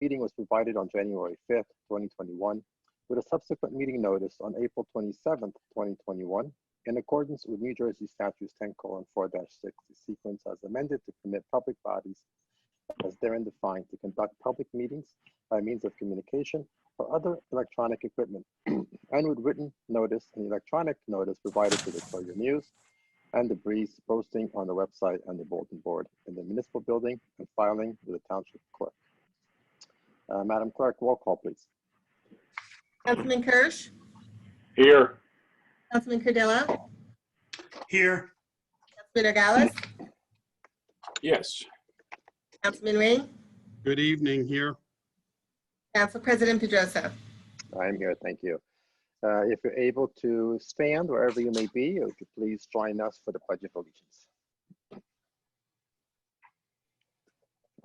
meeting was provided on January 5th, 2021, with a subsequent meeting notice on April 27th, 2021, in accordance with New Jersey Statutes 10:4-6, the sequence as amended to permit public bodies as therein defined to conduct public meetings by means of communication or other electronic equipment, and with written notice and electronic notice provided to the Courier News and the Breeze posting on the website and the bulletin board in the municipal building and filing with the township clerk. Madam Clerk, roll call, please. Councilman Kirsch? Here. Councilman Cardillo? Here. Councilman Nogales? Yes. Councilman Ring? Good evening. Here. Council President Pedrosa? I'm here, thank you. If you're able to stand wherever you may be, would you please join us for the Pledge of Allegiance.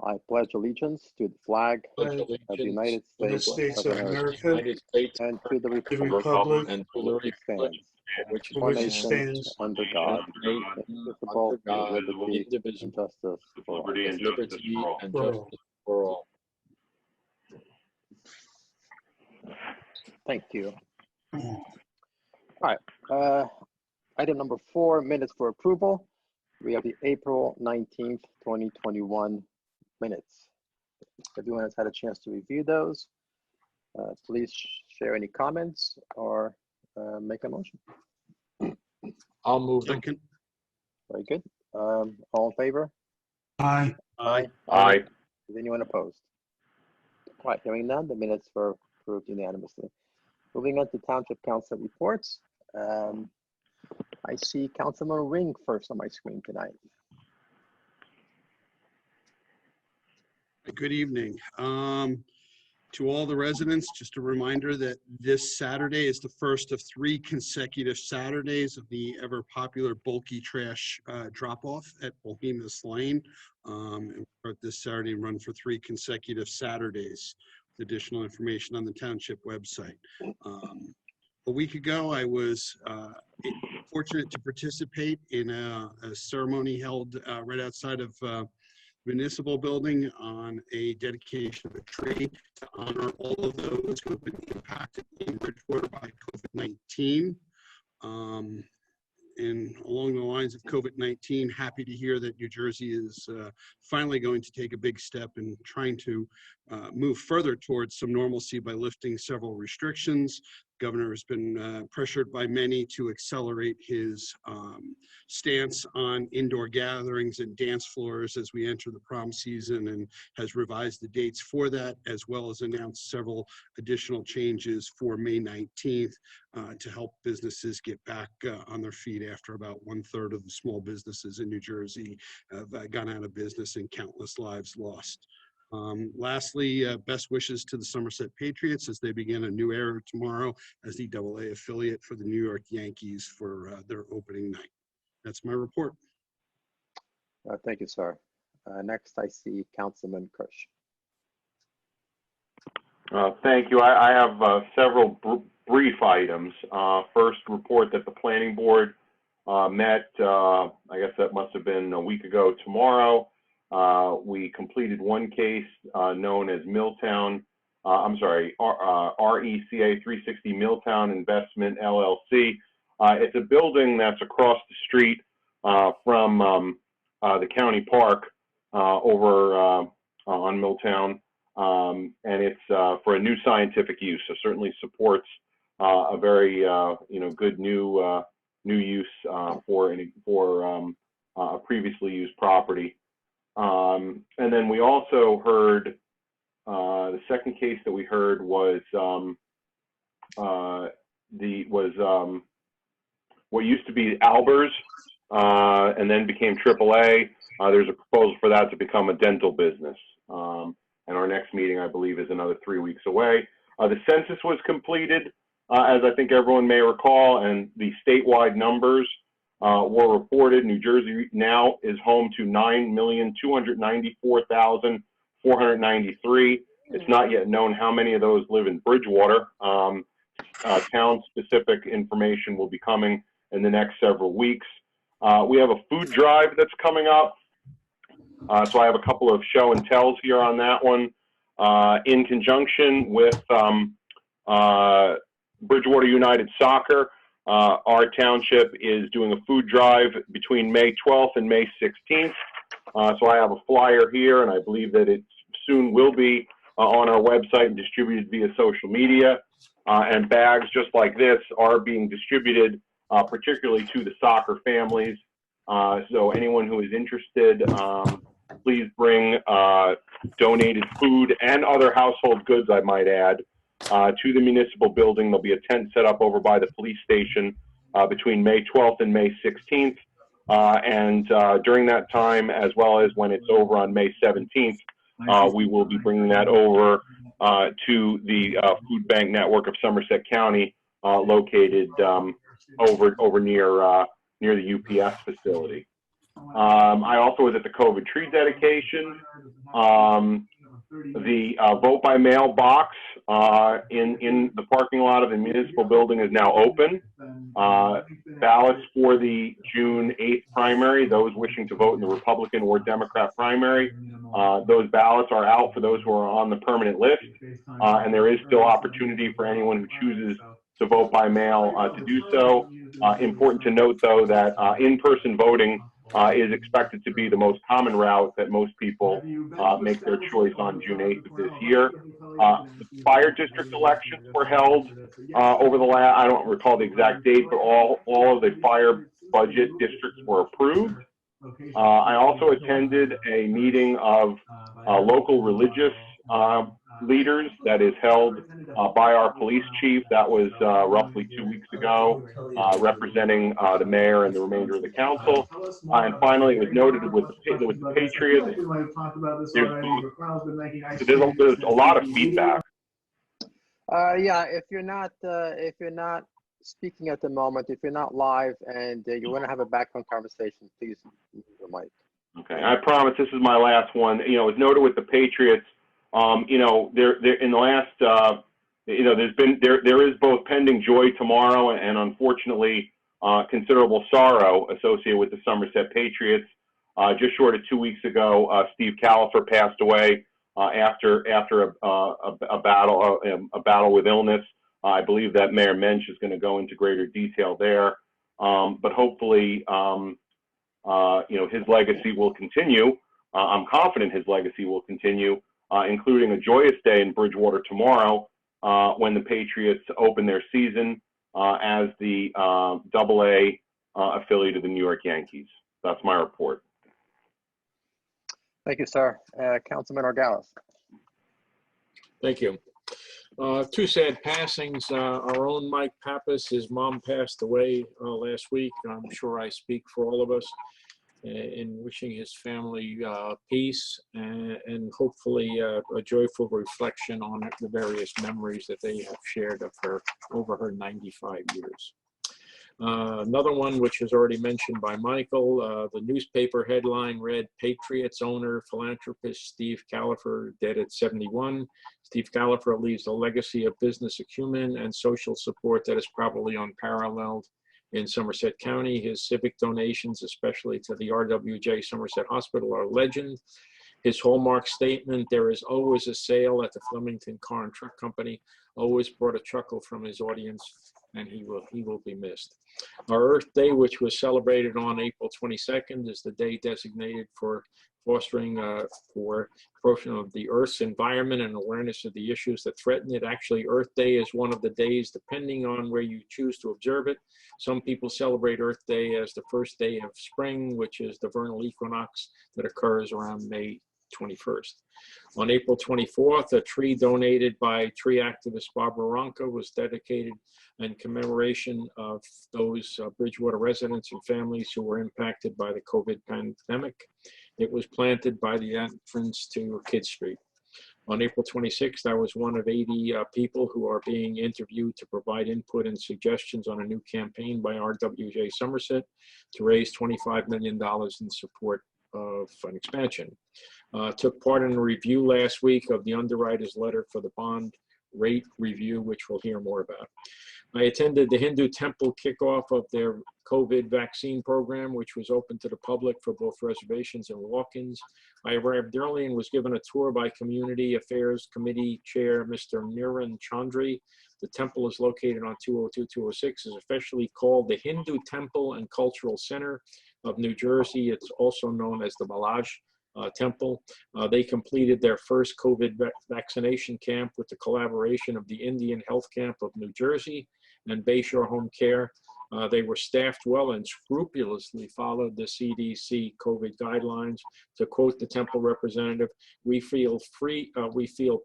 I pledge allegiance to the flag of the United States of America and to the republic and to the which stands, which one it nation, stands, under God, indivisible, with liberty and justice for all. liberty and justice for all. for all. For all. Thank you. All right. Item number 4, minutes for approval. We have the April 19th, 2021 minutes. Everyone has had a chance to review those. Please share any comments or make a motion. I'll move them. Second. Very good. All in favor? Aye. Aye. Aye. Is anyone opposed? All right, hearing none, the minutes were approved unanimously. Moving on to Township Council reports. I see Councilman Ring first on my screen tonight. Good evening. To all the residents, just a reminder that this Saturday is the first of 3 consecutive Saturdays of the ever popular bulky trash drop-off at Bohemus Lane. And we'll start this Saturday and run for 3 consecutive Saturdays. Additional information on the township website. A week ago, I was fortunate to participate in a ceremony held right outside of municipal building on a dedication of a tree to honor all of those who have been impacted in Bridgewater by COVID-19. And along the lines of COVID-19, happy to hear that New Jersey is finally going to take a big step in trying to move further towards some normalcy by lifting several restrictions. The governor has been pressured by many to accelerate his stance on indoor gatherings and dance floors as we enter the prom season, and has revised the dates for that, as well as announced several additional changes for May 19th to help businesses get back on their feet after about 1/3 of the small businesses in New Jersey have gone out of business and countless lives lost. Lastly, best wishes to the Somerset Patriots as they begin a new era tomorrow as the AA affiliate for the New York Yankees for their opening night. That's my report. Thank you, sir. Next, I see Councilman Kirsch. Thank you. I have several brief items. First, report that the planning board met, I guess that must have been a week ago tomorrow. We completed one case known as Milltown, RECA 360 Milltown Investment LLC. It's a building that's across the street from the county park over on Milltown, and it's for a new scientific use. So certainly supports a very good new use for a previously used property. And then we also heard the second case that we heard was what used to be Albers and then became AAA. There's a proposal for that to become a dental business. And our next meeting, I believe, is another 3 weeks away. The census was completed, as I think everyone may recall, and the statewide numbers were reported. New Jersey now is home to 9,294,493. It's not yet known how many of those live in Bridgewater. Town-specific information will be coming in the next several weeks. We have a food drive that's coming up. So I have a couple of show and tells here on that one. in conjunction with Bridgewater United Soccer. Our township is doing a food drive between May 12th and May 16th. So I have a flyer here, and I believe that it soon will be on our website and distributed via social media. And bags just like this are being distributed, particularly to the soccer families. So anyone who is interested, please bring donated food and other household goods, I might add, to the municipal building. There'll be a tent set up over by the police station between May 12th and May 16th. And during that time, as well as when it's over on May 17th, we will be bringing that over to the food bank network of Somerset County, located over near the UPS facility. I also was at the COVID tree dedication. The vote by mail box in the parking lot of the municipal building is now open. Ballots for the June 8th primary, those wishing to vote in the Republican or Democrat primary, those ballots are out for those who are on the permanent list, and there is still opportunity for anyone who chooses to vote by mail to do so. Important to note, though, that in-person voting is expected to be the most common route that most people make their choice on June 8th of this year. The fire district elections were held over the last, I don't recall the exact date, but all of the fire budget districts were approved. I also attended a meeting of local religious leaders that is held by our police chief. That was roughly 2 weeks ago, representing the mayor and the remainder of the council. And finally, it was noted with the Patriots, there's a lot of feedback. Yeah, if you're not speaking at the moment, if you're not live and you want to have a background conversation, please mute your mic. Okay, I promise this is my last one. You know, it's noted with the Patriots. You know, there in the last, you know, there is both pending joy tomorrow and unfortunately considerable sorrow associated with the Somerset Patriots. Just short of 2 weeks ago, Steve Califer passed away after a battle with illness. I believe that Mayor Mensch is going to go into greater detail there, but hopefully, you know, his legacy will continue. I'm confident his legacy will continue, including a joyous day in Bridgewater tomorrow when the Patriots open their season as the AA affiliate of the New York Yankees. That's my report. Thank you, sir. Councilman Orgalis. Thank you. Two sad passings. Our own Mike Pappas, his mom passed away last week. I'm sure I speak for all of us in wishing his family peace and hopefully a joyful reflection on the various memories that they have shared of her over her 95 years. Another one, which was already mentioned by Michael, the newspaper headline read, Patriots owner, philanthropist Steve Califer dead at 71. Steve Califer leaves a legacy of business acumen and social support that is probably unparalleled in Somerset County. His civic donations, especially to the RWJ Somerset Hospital, are legend. His hallmark statement, there is always a sale at the Flemington Car and Truck Company, always brought a chuckle from his audience, and he will be missed. Our Earth Day, which was celebrated on April 22nd, is the day designated for fostering for promotion of the Earth's environment and awareness of the issues that threaten it. Actually, Earth Day is one of the days, depending on where you choose to observe it. Some people celebrate Earth Day as the first day of spring, which is the vernal equinox that occurs around May 21st. On April 24th, a tree donated by tree activist Barbara Ronka was dedicated in commemoration of those Bridgewater residents and families who were impacted by the COVID pandemic. It was planted by the entrance to Kidd Street. On April 26th, I was one of 80 people who are being interviewed to provide input and suggestions on a new campaign by RWJ Somerset to raise $25 million in support of an expansion. Took part in a review last week of the underwriter's letter for the bond rate review, which we'll hear more about. I attended the Hindu Temple kickoff of their COVID vaccine program, which was open to the public for both reservations and walk-ins. I arrived early and was given a tour by Community Affairs Committee Chair, Mr. Niran Chandri. The temple is located on 202-206, is officially called the Hindu Temple and Cultural Center of New Jersey. It's also known as the Balaj Temple. They completed their first COVID vaccination camp with the collaboration of the Indian Health Camp of New Jersey and Bayshore Home Care. They were staffed well and scrupulously followed the CDC COVID guidelines. To quote the temple representative, we feel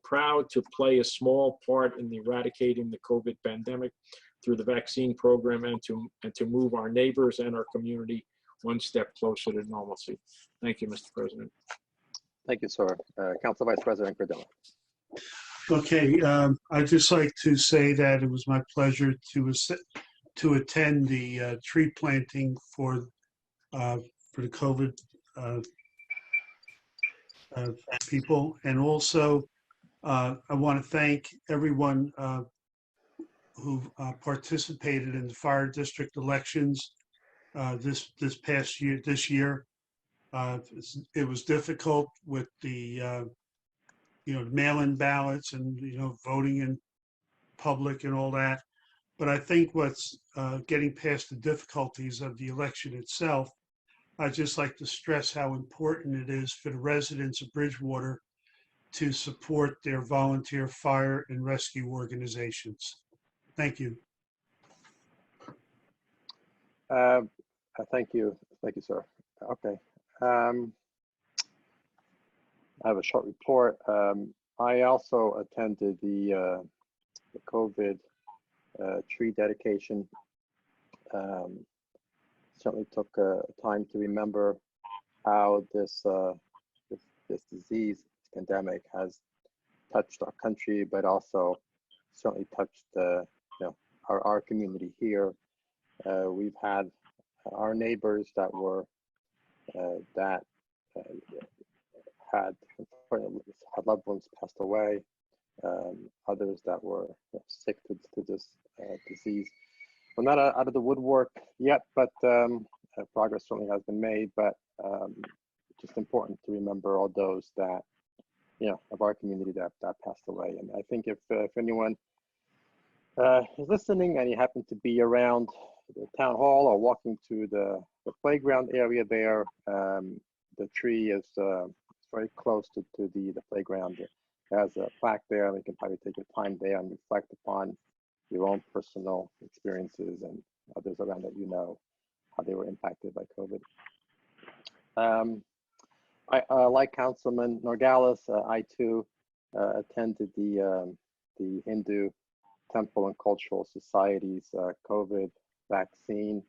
proud to play a small part in eradicating the COVID pandemic through the vaccine program and to move our neighbors and our community one step closer to normalcy. Thank you, Mr. President. Thank you, sir. Council Vice President Cardillo. Okay, I'd just like to say that it was my pleasure to attend the tree planting for the COVID people, and also I want to thank everyone who participated in the fire district elections this past year. It was difficult with the mail-in ballots and voting in public and all that. But I think what's getting past the difficulties of the election itself, I'd just like to stress how important it is for the residents of Bridgewater to support their volunteer fire and rescue organizations. Thank you. Thank you, sir. Okay. I have a short report. I also attended the COVID tree dedication. Certainly took time to remember how this disease, this pandemic, has touched our country, but also certainly touched our community here. We've had our neighbors that were had loved ones passed away, others that were sick to this disease. We're not out of the woodwork yet, but progress certainly has been made. But just important to remember all those that of our community that passed away. And I think if anyone is listening and you happen to be around the town hall or walking to the playground area there, the tree is very close to the playground. It has a plaque there, and you can probably take your time there and reflect upon your own personal experiences and others around that how they were impacted by COVID. I like Councilman Norgalis. I too attended the Hindu Temple and Cultural Society's COVID vaccine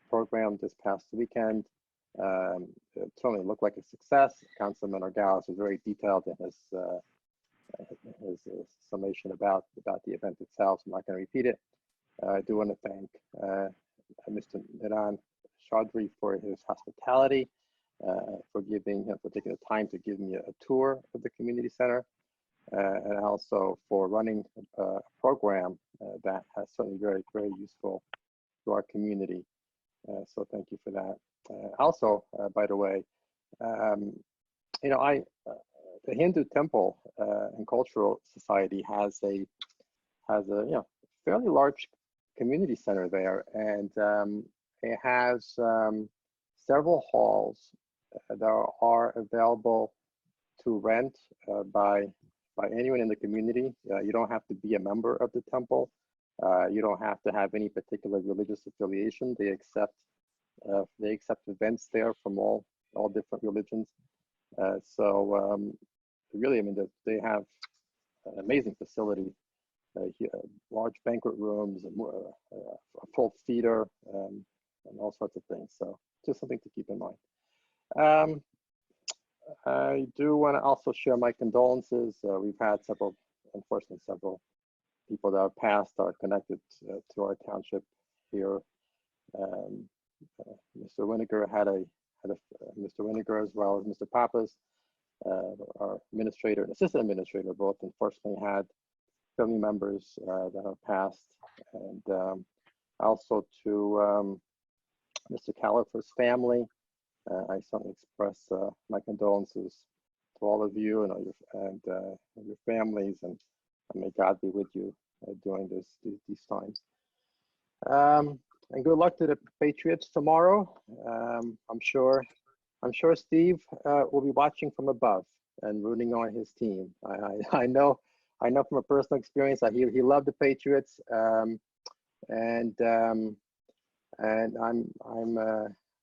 program this past weekend. It certainly looked like a success. Councilman Norgalis was very detailed in his summation about the event itself, so I'm not going to repeat it. I do want to thank Mr. Niran Chaudhry for his hospitality, for taking the time to give me a tour of the community center, and also for running a program that has certainly very, very useful to our community. So thank you for that. Also, by the way, the Hindu Temple and Cultural Society has a fairly large community center there, and it has several halls that are available to rent by anyone in the community. You don't have to be a member of the temple. You don't have to have any particular religious affiliation. They accept events there from all different religions. Really, I mean, they have an amazing facility, large banquet rooms, a full theater, and all sorts of things. So just something to keep in mind. I do want to also share my condolences. We've had unfortunately, several people that have passed are connected to our township here. Mr. Winiger Mr. Winiger, as well as Mr. Pappas, our administrator and assistant administrator both unfortunately had family members that have passed, and also to Mr. Califer's family. I certainly express my condolences to all of you and your families, and may God be with you during these times. And good luck to the Patriots tomorrow. I'm sure Steve will be watching from above and rooting on his team. I know from a personal experience that he loved the Patriots, and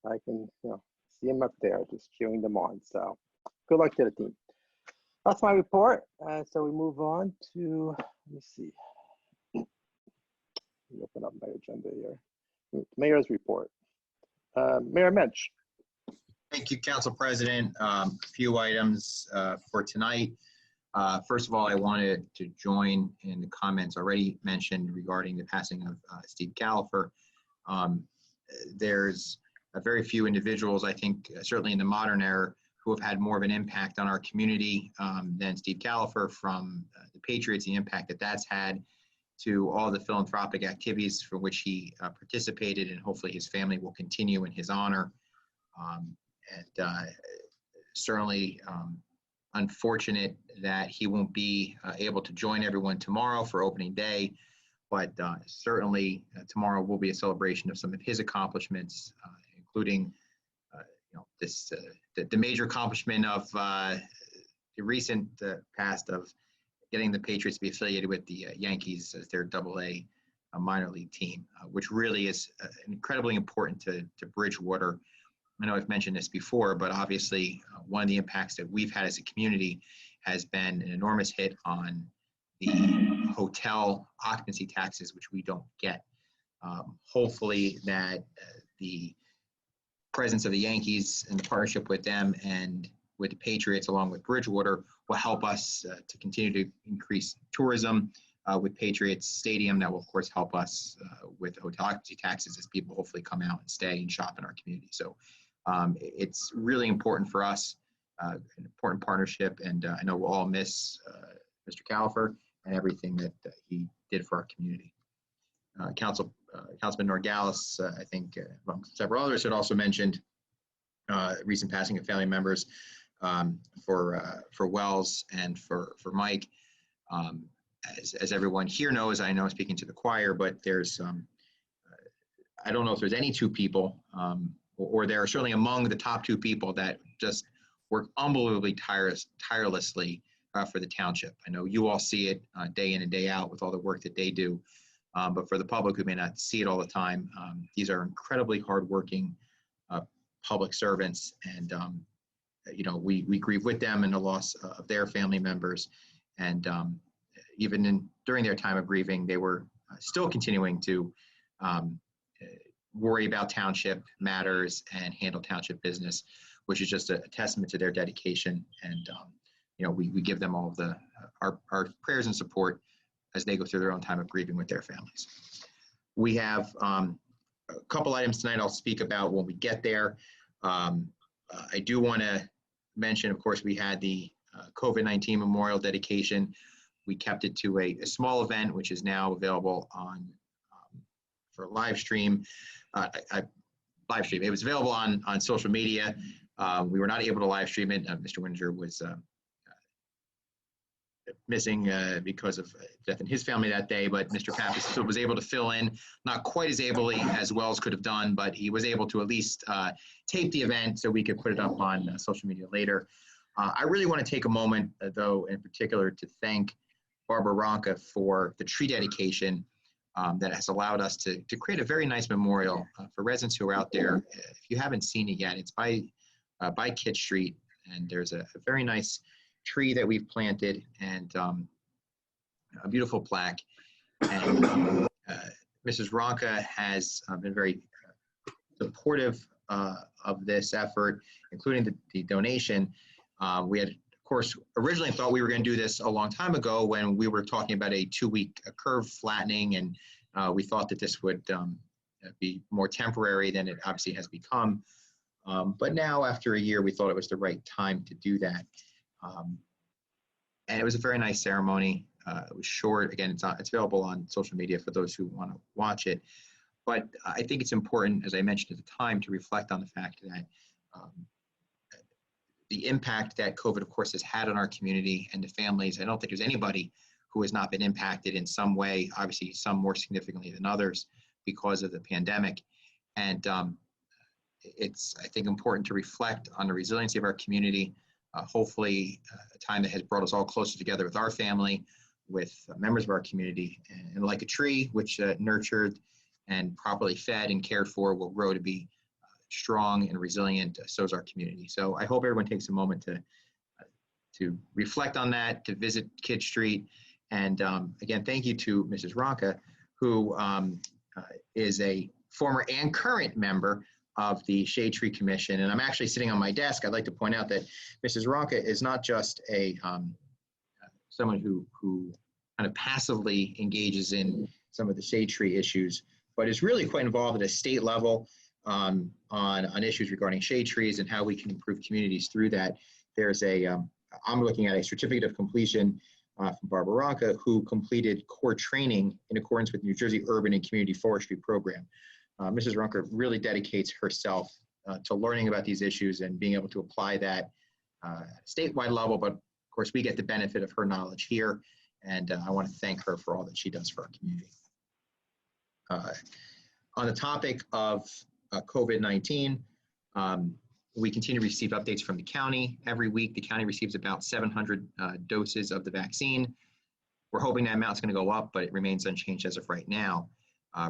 I can see him up there just cheering them on. So good luck to the team. That's my report. So we move on to, let me see. Let me open up my agenda here. Mayor's report. Mayor Mensch. Thank you, Council President. A few items for tonight. First of all, I wanted to join in the comments already mentioned regarding the passing of Steve Califer. There's very few individuals, I think, certainly in the modern era, who have had more of an impact on our community than Steve Califer, from the Patriots, the impact that that's had, to all the philanthropic activities for which he participated, and hopefully his family will continue in his honor. Certainly unfortunate that he won't be able to join everyone tomorrow for opening day, but certainly tomorrow will be a celebration of some of his accomplishments, including the major accomplishment of the recent past of getting the Patriots to be affiliated with the Yankees as their AA minor league team, which really is incredibly important to Bridgewater. I know I've mentioned this before, but obviously one of the impacts that we've had as a community has been an enormous hit on the hotel occupancy taxes, which we don't get. Hopefully that the presence of the Yankees and the partnership with them and with the Patriots along with Bridgewater will help us to continue to increase tourism with Patriots Stadium. That will of course help us with hotel occupancy taxes as people hopefully come out and stay and shop in our community. So it's really important for us, an important partnership, and I know we'll all miss Mr. Califer and everything that he did for our community. Councilman Norgalis, I think among several others, had also mentioned recent passing of family members for Wells and for Mike. As everyone here knows, I know I'm speaking to the choir, but there's I don't know if there's any two people, or they're certainly among the top two people that just work unbelievably tirelessly for the township. I know you all see it day in and day out with all the work that they do, but for the public who may not see it all the time, these are incredibly hardworking public servants, and we grieve with them in the loss of their family members, and even during their time of grieving, they were still continuing to worry about township matters and handle township business, which is just a testament to their dedication. And we give them all of our prayers and support as they go through their own time of grieving with their families. We have a couple items tonight I'll speak about when we get there. I do want to mention, of course, we had the COVID-19 memorial dedication. We kept it to a small event, which is now available on for live stream. Live stream. It was available on social media. We were not able to live stream it. Mr. Wininger was missing because of death in his family that day, but Mr. Pappas still was able to fill in, not quite as ably as Wells could have done, but he was able to at least tape the event so we could put it up on social media later. I really want to take a moment, though, in particular, to thank Barbara Ronca for the tree dedication that has allowed us to create a very nice memorial for residents who are out there. If you haven't seen it yet, it's by Kit Street, and there's a very nice tree that we've planted and a beautiful plaque. And Mrs. Ronca has been very supportive of this effort, including the donation. We had, of course, originally thought we were going to do this a long time ago when we were talking about a 2-week curve flattening, and we thought that this would be more temporary than it obviously has become. But now, after a year, we thought it was the right time to do that. And it was a very nice ceremony. It was short. Again, it's available on social media for those who want to watch it. But I think it's important, as I mentioned at the time, to reflect on the fact that the impact that COVID, of course, has had on our community and the families. I don't think there's anybody who has not been impacted in some way, obviously some more significantly than others because of the pandemic. And it's, I think, important to reflect on the resiliency of our community. Hopefully, a time that has brought us all closer together with our family, with members of our community, and like a tree, which nurtured and properly fed and cared for will grow to be strong and resilient, so is our community. So I hope everyone takes a moment to reflect on that, to visit Kidd Street. And again, thank you to Mrs. Ronca, who is a former and current member of the Shade Tree Commission. And I'm actually sitting on my desk. I'd like to point out that Mrs. Ronca is not just someone who kind of passively engages in some of the shade tree issues, but is really quite involved at a state level on issues regarding shade trees and how we can improve communities through that. There's I'm looking at a certificate of completion from Barbara Ronca, who completed core training in accordance with New Jersey Urban and Community Forestry Program. Mrs. Ronca really dedicates herself to learning about these issues and being able to apply that statewide level, but of course we get the benefit of her knowledge here, and I want to thank her for all that she does for our community. On the topic of COVID-19, we continue to receive updates from the county. Every week, the county receives about 700 doses of the vaccine. We're hoping that amount's going to go up, but it remains unchanged as of right now.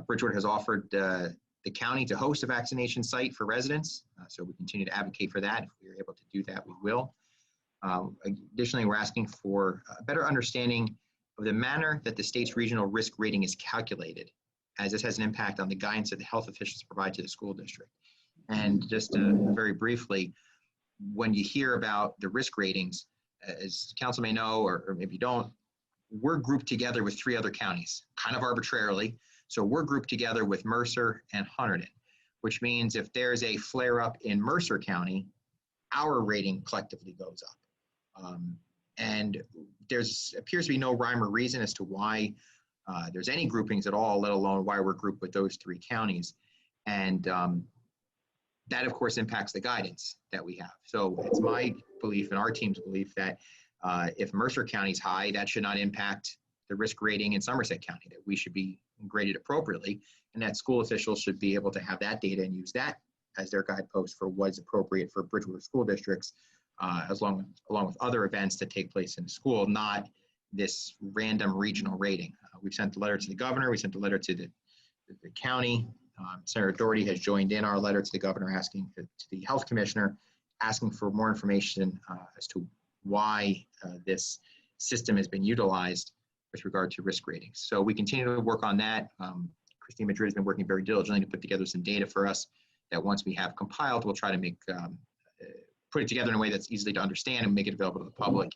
Bridgewater has offered the county to host a vaccination site for residents, so we continue to advocate for that. If we are able to do that, we will. Additionally, we're asking for a better understanding of the manner that the state's regional risk rating is calculated, as this has an impact on the guidance that the health officials provide to the school district. And just very briefly, when you hear about the risk ratings, as council may know, or maybe you don't, we're grouped together with 3 other counties, kind of arbitrarily. So we're grouped together with Mercer and Hunterdon, which means if there's a flare up in Mercer County, our rating collectively goes up. And there's appears to be no rhyme or reason as to why there's any groupings at all, let alone why we're grouped with those 3 counties. And that, of course, impacts the guidance that we have. So it's my belief and our team's belief that if Mercer County's high, that should not impact the risk rating in Somerset County, that we should be graded appropriately, and that school officials should be able to have that data and use that as their guidepost for what's appropriate for Bridgewater school districts, along with other events that take place in the school, not this random regional rating. We've sent a letter to the governor, we sent a letter to the county. Senator Doherty has joined in our letter to the governor, asking to the health commissioner, asking for more information as to why this system has been utilized with regard to risk ratings. So we continue to work on that. Christine Madrid has been working very diligently to put together some data for us that once we have compiled, we'll try to make put it together in a way that's easily to understand and make it available to the public,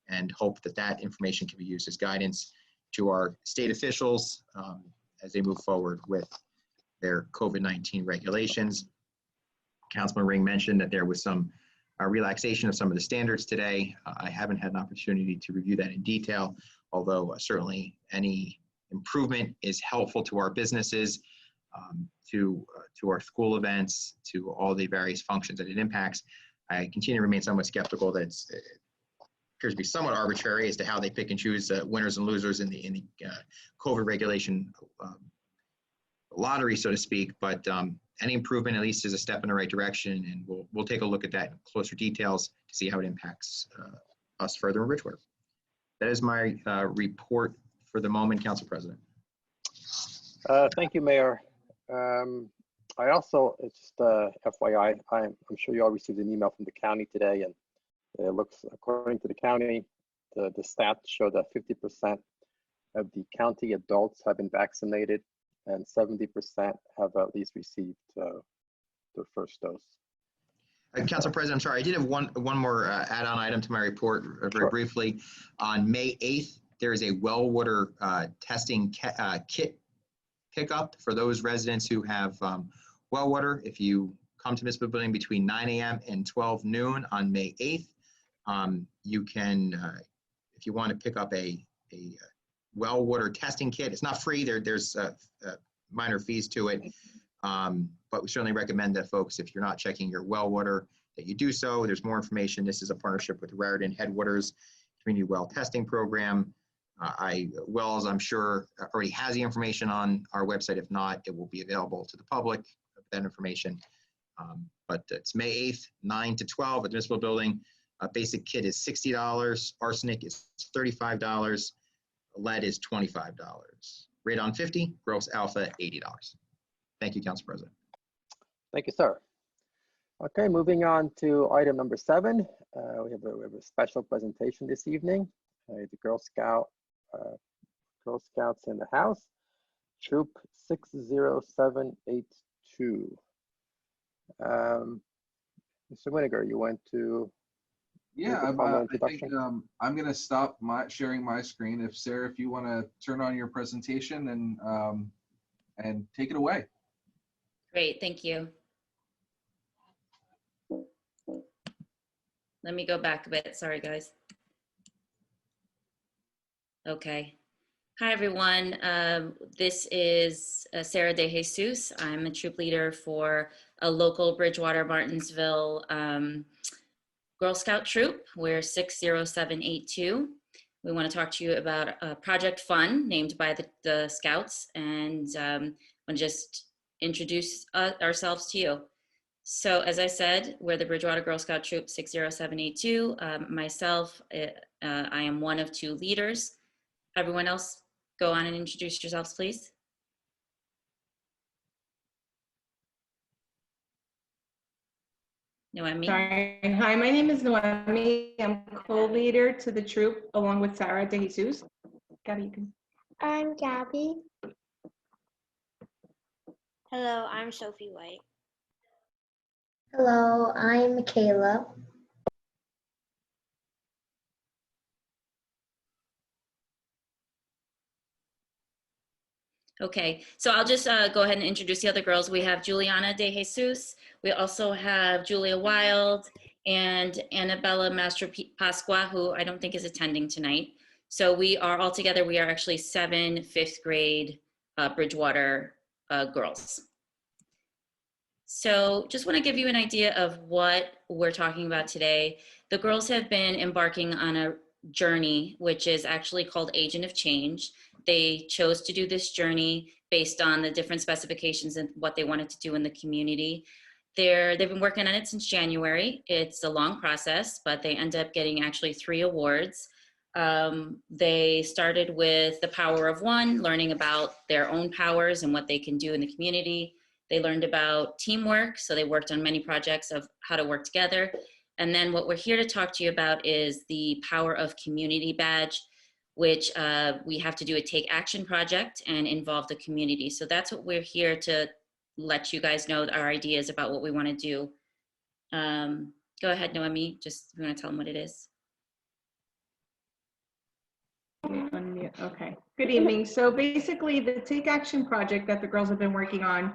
and hope that that information can be used as guidance to our state officials as they move forward with their COVID-19 regulations. Councilman Ring mentioned that there was some relaxation of some of the standards today. I haven't had an opportunity to review that in detail, although certainly any improvement is helpful to our businesses, to our school events, to all the various functions that it impacts. I continue to remain somewhat skeptical that it appears to be somewhat arbitrary as to how they pick and choose winners and losers in the COVID regulation lottery, so to speak. But any improvement at least is a step in the right direction, and we'll take a look at that in closer details to see how it impacts us further in Bridgewater. That is my report for the moment, Council President. Thank you, Mayor. I also, it's just FYI, I'm sure you all received an email from the county today, and it looks, according to the county, the stats show that 50% of the county adults have been vaccinated, and 70% have at least received their first dose. Council President, I'm sorry, I did have one more add-on item to my report very briefly. On May 8th, there is a well water testing kit pickup for those residents who have well water. If you come to Municipal Building between 9 a.m. and 12 noon on May 8th, You can, if you want to pick up a well water testing kit, it's not free. There's minor fees to it. But we certainly recommend that folks, if you're not checking your well water, that you do so. There's more information. This is a partnership with Raritan Headwaters Community Well Testing Program. Wells, I'm sure, already has the information on our website. If not, it will be available to the public, that information. But it's May 8th, 9 to 12 at the Municipal Building. Basic kit is $60. Arsenic is $35. Lead is $25. Radon 50, gross alpha $80. Thank you, Council President. Thank you, sir. Okay, moving on to item number 7. We have a special presentation this evening. The Girl Scouts in the house, Troop 60782. Mr. Winiger, you went to Yeah, make a formal introduction? I'm going to stop sharing my screen. If Sarah, if you want to turn on your presentation and take it away. Great, thank you. Let me go back a bit. Sorry, guys. Okay. Hi, everyone. This is Sarah De Jesus. I'm a troop leader for a local Bridgewater Martinsville Girl Scout troop. We're 60782. We want to talk to you about Project Fun, named by the Scouts, and want to just introduce ourselves to you. So as I said, we're the Bridgewater Girl Scout Troop 60782. Myself, I am one of 2 leaders. Everyone else, go on and introduce yourselves, please. Noemi. Sorry. Hi, my name is Noemi. I'm co-leader to the troop along with Sarah De Jesus. Gabby, you can. I'm Gabby. Hello, I'm Sophie White. Hello, I'm Michaela. Okay, so I'll just go ahead and introduce the other girls. We have Juliana De Jesus. We also have Julia Wild and Annabella Mastro Pasqua, who I don't think is attending tonight. So we are all together. We are actually 7 5th grade Bridgewater girls. So just want to give you an idea of what we're talking about today. The girls have been embarking on a journey, which is actually called Agent of Change. They chose to do this journey based on the different specifications and what they wanted to do in the community. They've been working on it since January. It's a long process, but they end up getting actually 3 awards. They started with the power of one, learning about their own powers and what they can do in the community. They learned about teamwork, so they worked on many projects of how to work together. And then what we're here to talk to you about is the Power of Community badge, which we have to do a take action project and involve the community. So that's what we're here to let you guys know our ideas about what we want to do. Go ahead, Noemi, just if you want to tell them what it is. Okay, good evening. So basically the Take Action project that the girls have been working on,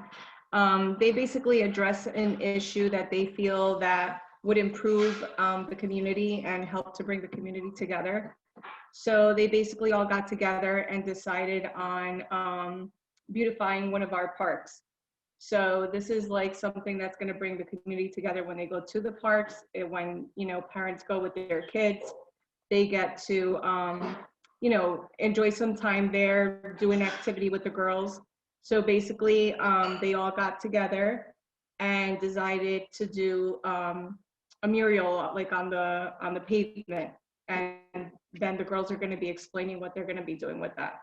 they basically address an issue that they feel that would improve the community and help to bring the community together. So they basically all got together and decided on beautifying one of our parks. So this is like something that's going to bring the community together when they go to the parks. When parents go with their kids, they get to enjoy some time there, do an activity with the girls. So basically, they all got together and decided to do a mural like on the pavement, and then the girls are going to be explaining what they're going to be doing with that.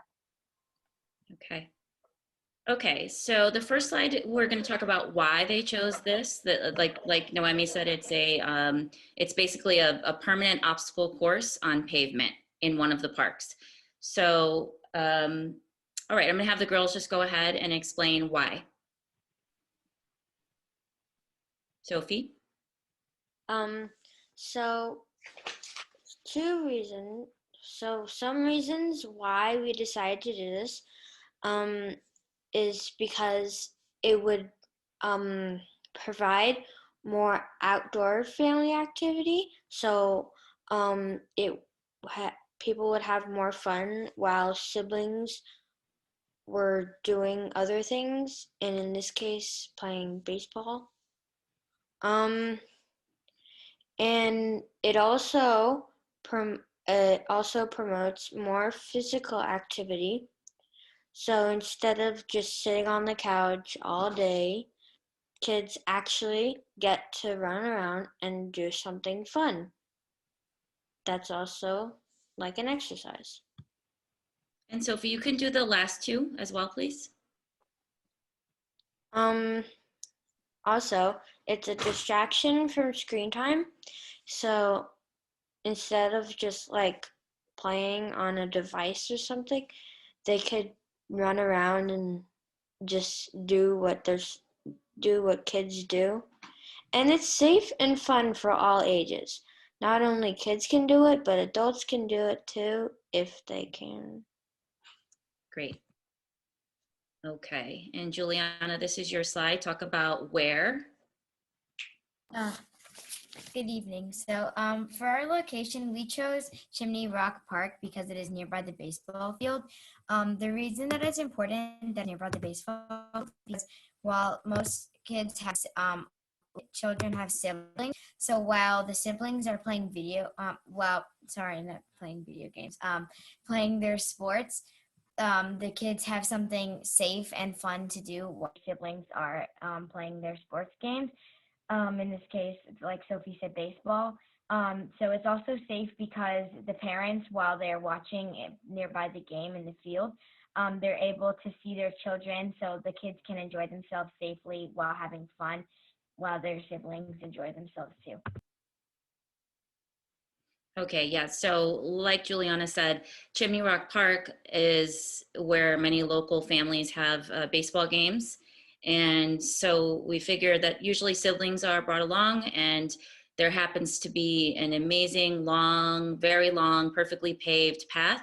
Okay, so the first slide, we're going to talk about why they chose this. Like Noemi said, it's basically a permanent obstacle course on pavement in one of the parks. So, all right, I'm going to have the girls just go ahead and explain why. Sophie? So 2 reasons. So some reasons why we decided to do this is because it would provide more outdoor family activity. So it people would have more fun while siblings were doing other things, and in this case, playing baseball. And it also promotes more physical activity. So instead of just sitting on the couch all day, kids actually get to run around and do something fun. That's also like an exercise. And Sophie, you can do the last two as well, please. Also, it's a distraction from screen time. So instead of just like playing on a device or something, they could run around and just do what kids do. And it's safe and fun for all ages. Not only kids can do it, but adults can do it too if they can. Great. Okay, and Juliana, this is your slide. Talk about where. Good evening. So for our location, we chose Chimney Rock Park because it is nearby the baseball field. The reason that it's important that nearby the baseball field is while most kids have children have siblings, so while the siblings are playing playing their sports, the kids have something safe and fun to do while siblings are playing their sports games. In this case, like Sophie said, baseball. So it's also safe because the parents, while they're watching it nearby the game in the field, they're able to see their children, so the kids can enjoy themselves safely while having fun, while their siblings enjoy themselves too. Okay, yeah, so like Juliana said, Chimney Rock Park is where many local families have baseball games. And so we figure that usually siblings are brought along, and there happens to be an amazing, long, very long, perfectly paved path,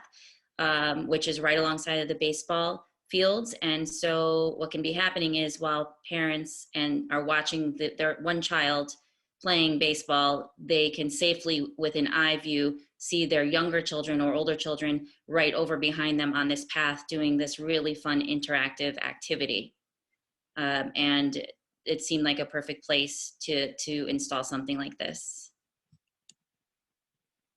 which is right alongside of the baseball fields. And so what can be happening is while parents are watching their one child playing baseball, they can safely, within eye view, see their younger children or older children right over behind them on this path doing this really fun interactive activity. And it seemed like a perfect place to install something like this.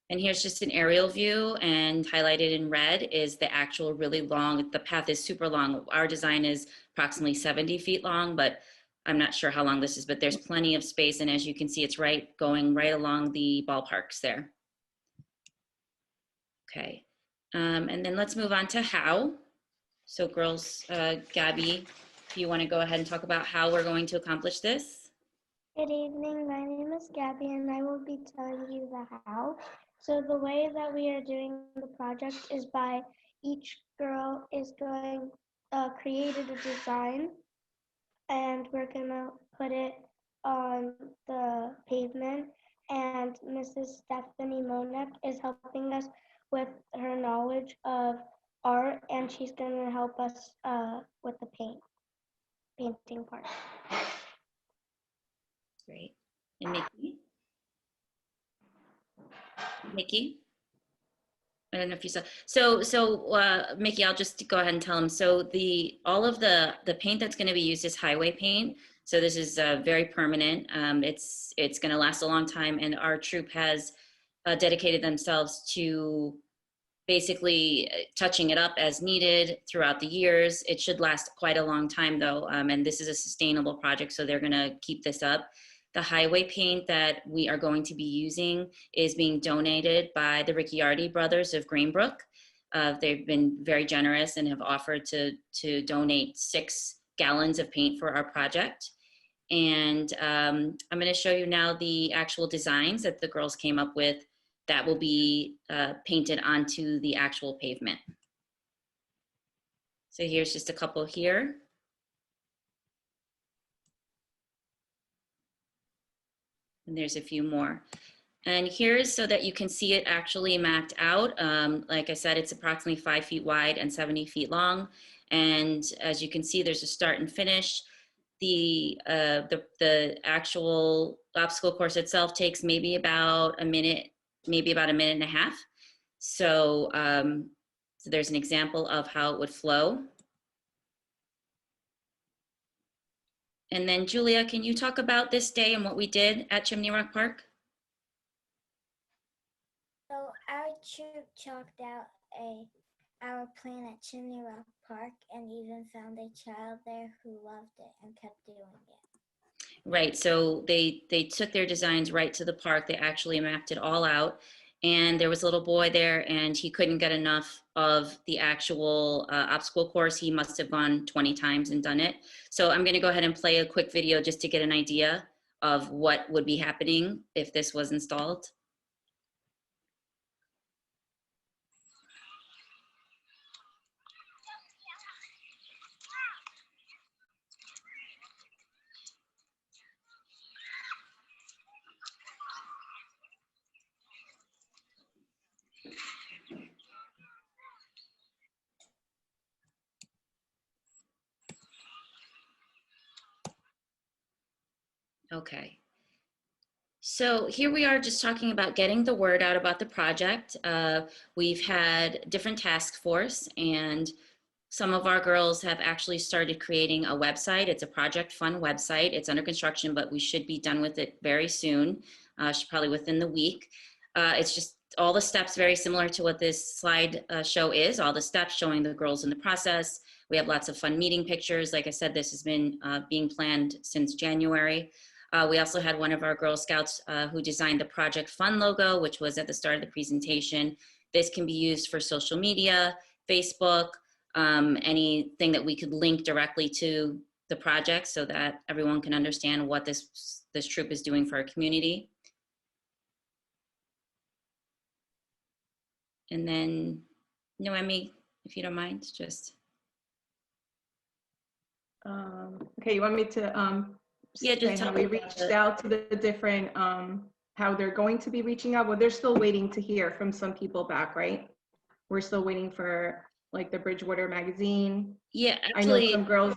And here's just an aerial view, and highlighted in red is the actual really long, the path is super long. Our design is approximately 70 feet long, but I'm not sure how long this is, but there's plenty of space. And as you can see, it's going right along the ballparks there. Okay, and then let's move on to how. So girls, Gabby, if you want to go ahead and talk about how we're going to accomplish this. Good evening, my name is Gabby and I will be telling you the how. So the way that we are doing the project is by each girl is created a design, and we're gonna put it on the pavement, and Mrs. Stephanie Monek is helping us with her knowledge of art, and she's gonna help us with the painting part. Great. And Mickey? I don't know if you saw. So Mickey, I'll just go ahead and tell them. So all of the paint that's going to be used is highway paint. So this is very permanent. It's going to last a long time, and our troupe has dedicated themselves to basically touching it up as needed throughout the years. It should last quite a long time though, and this is a sustainable project, so they're going to keep this up. The highway paint that we are going to be using is being donated by the Ricciardi brothers of Greenbrook. They've been very generous and have offered to donate 6 gallons of paint for our project. And I'm going to show you now the actual designs that the girls came up with that will be painted onto the actual pavement. So here's just a couple here. And there's a few more. And here's so that you can see it actually mapped out. Like I said, it's approximately 5 feet wide and 70 feet long. And as you can see, there's a start and finish. The actual obstacle course itself takes maybe about a minute maybe about a minute and a half. So, so there's an example of how it would flow. And then Julia, can you talk about this day and what we did at Chimney Rock Park? So our troop chalked out our plan at Chimney Rock Park and even found a child there who loved it and kept doing it. Right, so they took their designs right to the park. They actually mapped it all out. And there was a little boy there and he couldn't get enough of the actual obstacle course. He must have gone 20 times and done it. So I'm gonna go ahead and play a quick video just to get an idea of what would be happening if this was installed. Okay. So here we are just talking about getting the word out about the project. We've had different task force and some of our girls have actually started creating a website. It's a Project Fun website. It's under construction, but we should be done with it very soon, probably within the week. It's just all the steps very similar to what this slide show is, all the steps showing the girls in the process. We have lots of fun meeting pictures. Like I said, this has been being planned since January. We also had one of our Girl Scouts who designed the Project Fun logo, which was at the start of the presentation. This can be used for social media, Facebook, anything that we could link directly to the project so that everyone can understand what this troop is doing for our community. And then, Noemi, if you don't mind, just. Okay, you want me to Yeah, just say how tell we me reached about it. out to the different, how they're going to be reaching out? Well, they're still waiting to hear from some people back, right? We're still waiting for like the Bridgewater magazine. Yeah, I know actually, some girls.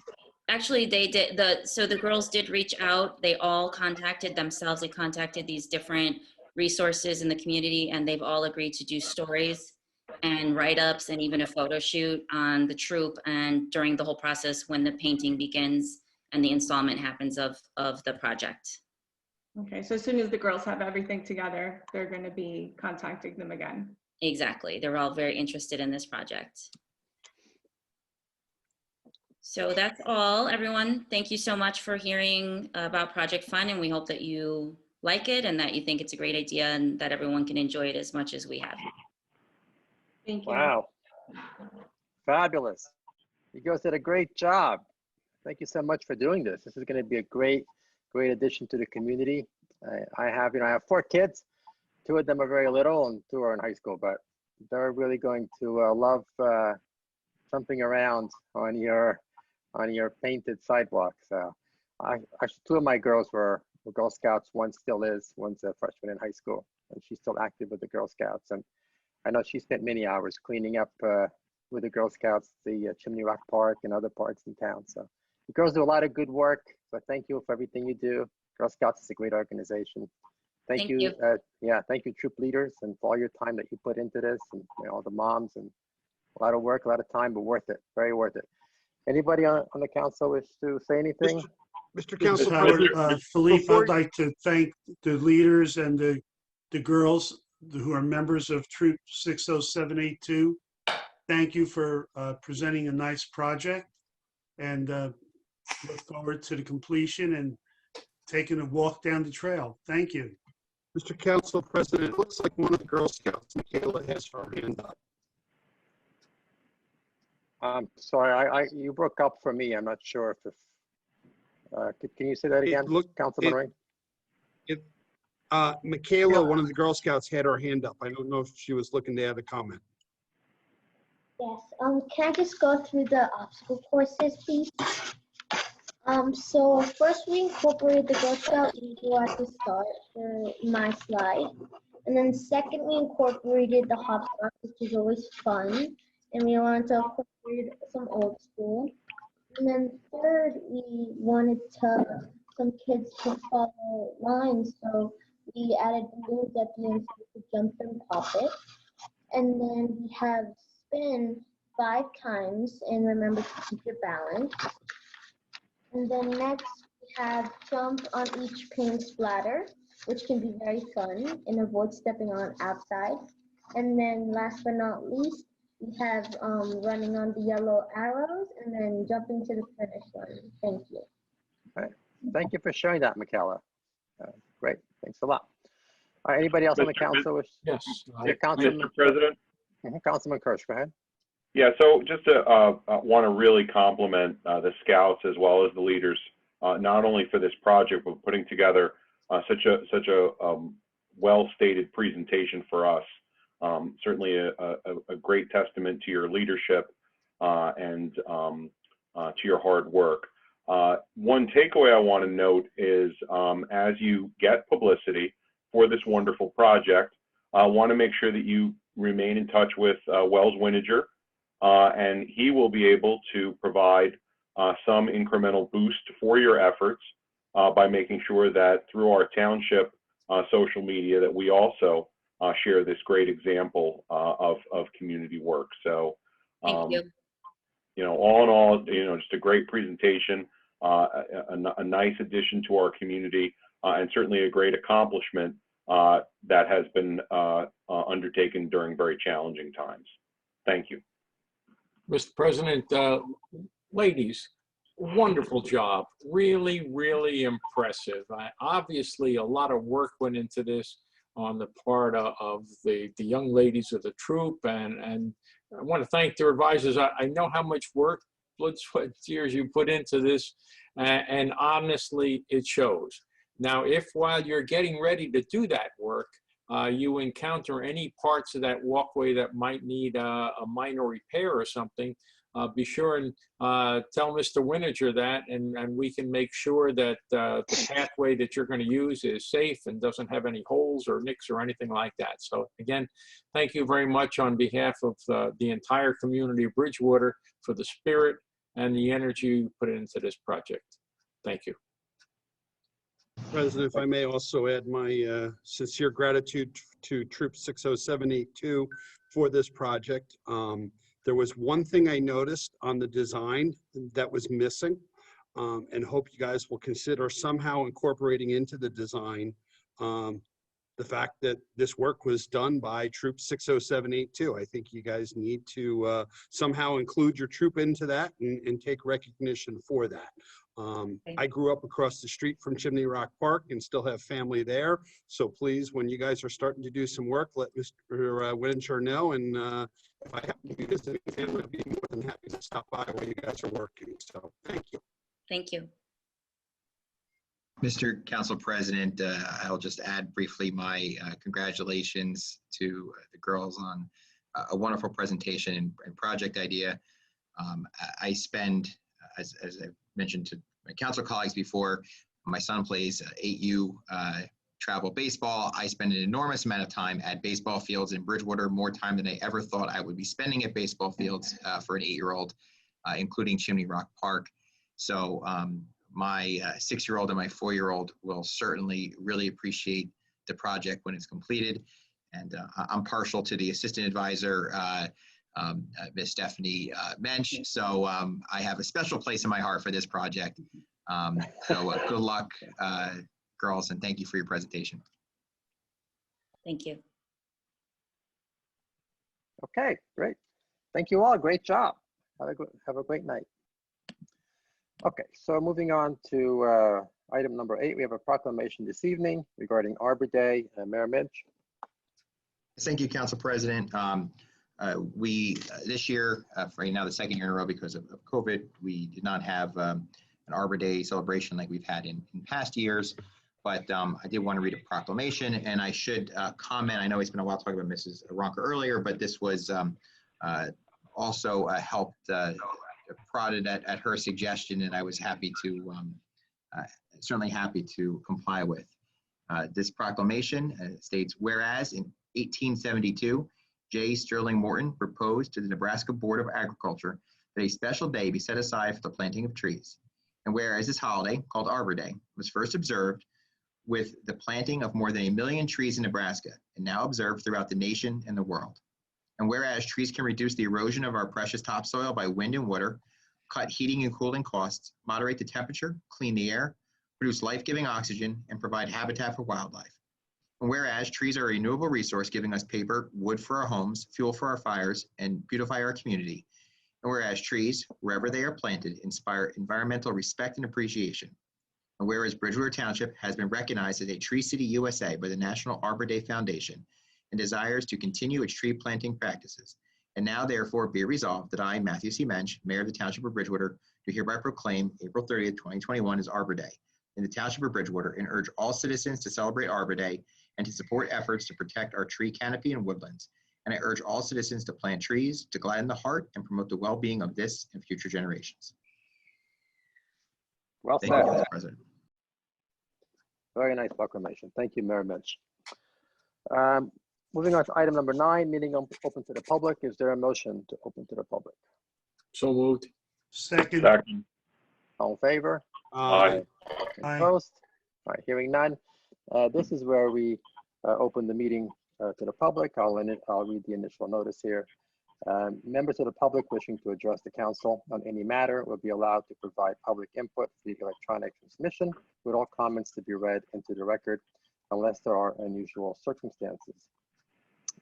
actually they did so the girls did reach out. They all contacted themselves. They contacted these different resources in the community and they've all agreed to do stories and write-ups and even a photo shoot on the troop and during the whole process when the painting begins and the installment happens of the project. Okay, so as soon as the girls have everything together, they're going to be contacting them again. Exactly. They're all very interested in this project. So that's all, everyone. Thank you so much for hearing about Project Fun, and we hope that you like it and that you think it's a great idea and that everyone can enjoy it as much as we have. Thank you. Wow. Fabulous. You guys did a great job. Thank you so much for doing this. This is going to be a great addition to the community. I have 4 kids. 2 of them are very little and 2 are in high school, but they're really going to love jumping around on your painted sidewalk. So actually 2 of my girls were Girl Scouts. One still is. One's a freshman in high school and she's still active with the Girl Scouts. And I know she spent many hours cleaning up with the Girl Scouts, the Chimney Rock Park and other parks in town. So the girls do a lot of good work. So thank you for everything you do. Girl Scouts is a great organization. Thank you. Yeah, thank you, troop leaders, and for all your time that you put into this, and all the moms, and a lot of work, a lot of time, but worth it, very worth it. Anybody on the council wish to say anything? Mr. Council Howard, President, Philippe, before- I'd like to thank the leaders and the girls who are members of Troop 60782. Thank you for presenting a nice project, and look forward to the completion and taking a walk down the trail. Thank you. Mr. Council President, it looks like one of the Girl Scouts, Michaela, has her hand up. Sorry, you broke up for me. I'm not sure if can you say that again, Councilman Ring? Michaela, one of the Girl Scouts, had her hand up. I don't know if she was looking to add a comment. Yes, can I just go through the obstacle courses, please? So first we incorporated the Girl Scout logo at the start for my slide. And then second, we incorporated the hopscotch, which is always fun. And we wanted to incorporate some old school. And then third, we wanted some kids to follow lines. So We added balloons at the end so you could jump and pop it. And then we have spin 5 times and remember to keep your balance. And then next we have jump on each paint splatter, which can be very fun and avoid stepping on outside. And then last but not least, we have running on the yellow arrows and then jumping to the finish line. Thank you. All right. Thank you for sharing that, Michaela. Great, thanks a lot. All right, anybody else on the council? Yes. Mr. President? Councilman Kirsch, go ahead. Yeah, so just to want to really compliment the scouts as well as the leaders, not only for this project, but putting together such a well-stated presentation for us. Certainly a great testament to your leadership and to your hard work. One takeaway I want to note is as you get publicity for this wonderful project, I want to make sure that you remain in touch with Wells Winiger, and he will be able to provide some incremental boost for your efforts by making sure that through our township social media that we also share this great example of community work. So, Thank you. you know, all in all, you know, just a great presentation, a nice addition to our community, and certainly a great accomplishment that has been undertaken during very challenging times. Thank you. Mr. President, ladies, wonderful job. Really, really impressive. Obviously, a lot of work went into this on the part of the young ladies of the troop, and I want to thank their advisors. I know how much work, blood, sweat, tears you put into this, and honestly, it shows. Now, if while you're getting ready to do that work, you encounter any parts of that walkway that might need a minor repair or something, be sure and tell Mr. Winiger that, and we can make sure that the pathway that you're going to use is safe and doesn't have any holes or nicks or anything like that. So again, thank you very much on behalf of the entire community of Bridgewater for the spirit and the energy you put into this project. Thank you. President, if I may also add my sincere gratitude to Troop 60782 for this project. There was one thing I noticed on the design that was missing, and hope you guys will consider somehow incorporating into the design the fact that this work was done by Troop 60782. I think you guys need to somehow include your troop into that and take recognition for that. I grew up across the street from Chimney Rock Park and still have family there. So please, when you guys are starting to do some work, let Mr. Winiger know. And if I happen to be visiting family, I'd be more than happy to stop by while you guys are working. So thank you. Thank you. Mr. Council President, I'll just add briefly my congratulations to the girls on a wonderful presentation and project idea. I spend, as I mentioned to my council colleagues before, my son plays 8U travel baseball. I spend an enormous amount of time at baseball fields in Bridgewater, more time than I ever thought I would be spending at baseball fields for an 8-year-old, including Chimney Rock Park. So my 6-year-old and my 4-year-old will certainly really appreciate the project when it's completed. And I'm partial to the assistant advisor, Ms. Stephanie Mensch. So I have a special place in my heart for this project. So good luck, girls, and thank you for your presentation. Thank you. Okay, great. Thank you all. Great job. Have a great night. Okay, so moving on to item number 8, we have a proclamation this evening regarding Arbor Day. Mayor Minch. Thank you, Council President. We this year, for right now, the second year in a row because of COVID, we did not have an Arbor Day celebration like we've had in past years. But I did want to read a proclamation, and I should comment. I know it's been a while talking about Mrs. Ronka earlier, but this was also helped prodded at her suggestion, and I was happy to certainly happy to comply with. This proclamation states, whereas in 1872, J. Sterling Morton proposed to the Nebraska Board of Agriculture that a special day be set aside for the planting of trees. And whereas this holiday, called Arbor Day, was first observed with the planting of more than 1 million trees in Nebraska and now observed throughout the nation and the world. And whereas trees can reduce the erosion of our precious topsoil by wind and water, cut heating and cooling costs, moderate the temperature, clean the air, produce life-giving oxygen, and provide habitat for wildlife. And whereas trees are a renewable resource giving us paper, wood for our homes, fuel for our fires, and beautify our community. And whereas trees, wherever they are planted, inspire environmental respect and appreciation. And whereas Bridgewater Township has been recognized as a Tree City USA by the National Arbor Day Foundation and desires to continue its tree planting practices. And now therefore be resolved that I, Matthew C. Mensch, Mayor of the Township of Bridgewater, do hereby proclaim April 30th, 2021 as Arbor Day in the Township of Bridgewater and urge all citizens to celebrate Arbor Day and to support efforts to protect our tree canopy and woodlands. And I urge all citizens to plant trees to gladden the heart and promote the well-being of this and future generations. Well Thank you, said. Mr. President. Very nice proclamation. Thank you, Mayor Mensch. Moving on to item number 9, meeting open to the public. Is there a motion to open to the public? So moved. Second. Second. All in favor? Aye. Aye. Opposed? All right, hearing none. This is where we open the meeting to the public. I'll read the initial notice here. Members of the public wishing to address the council on any matter will be allowed to provide public input via electronic transmission, with all comments to be read into the record unless there are unusual circumstances.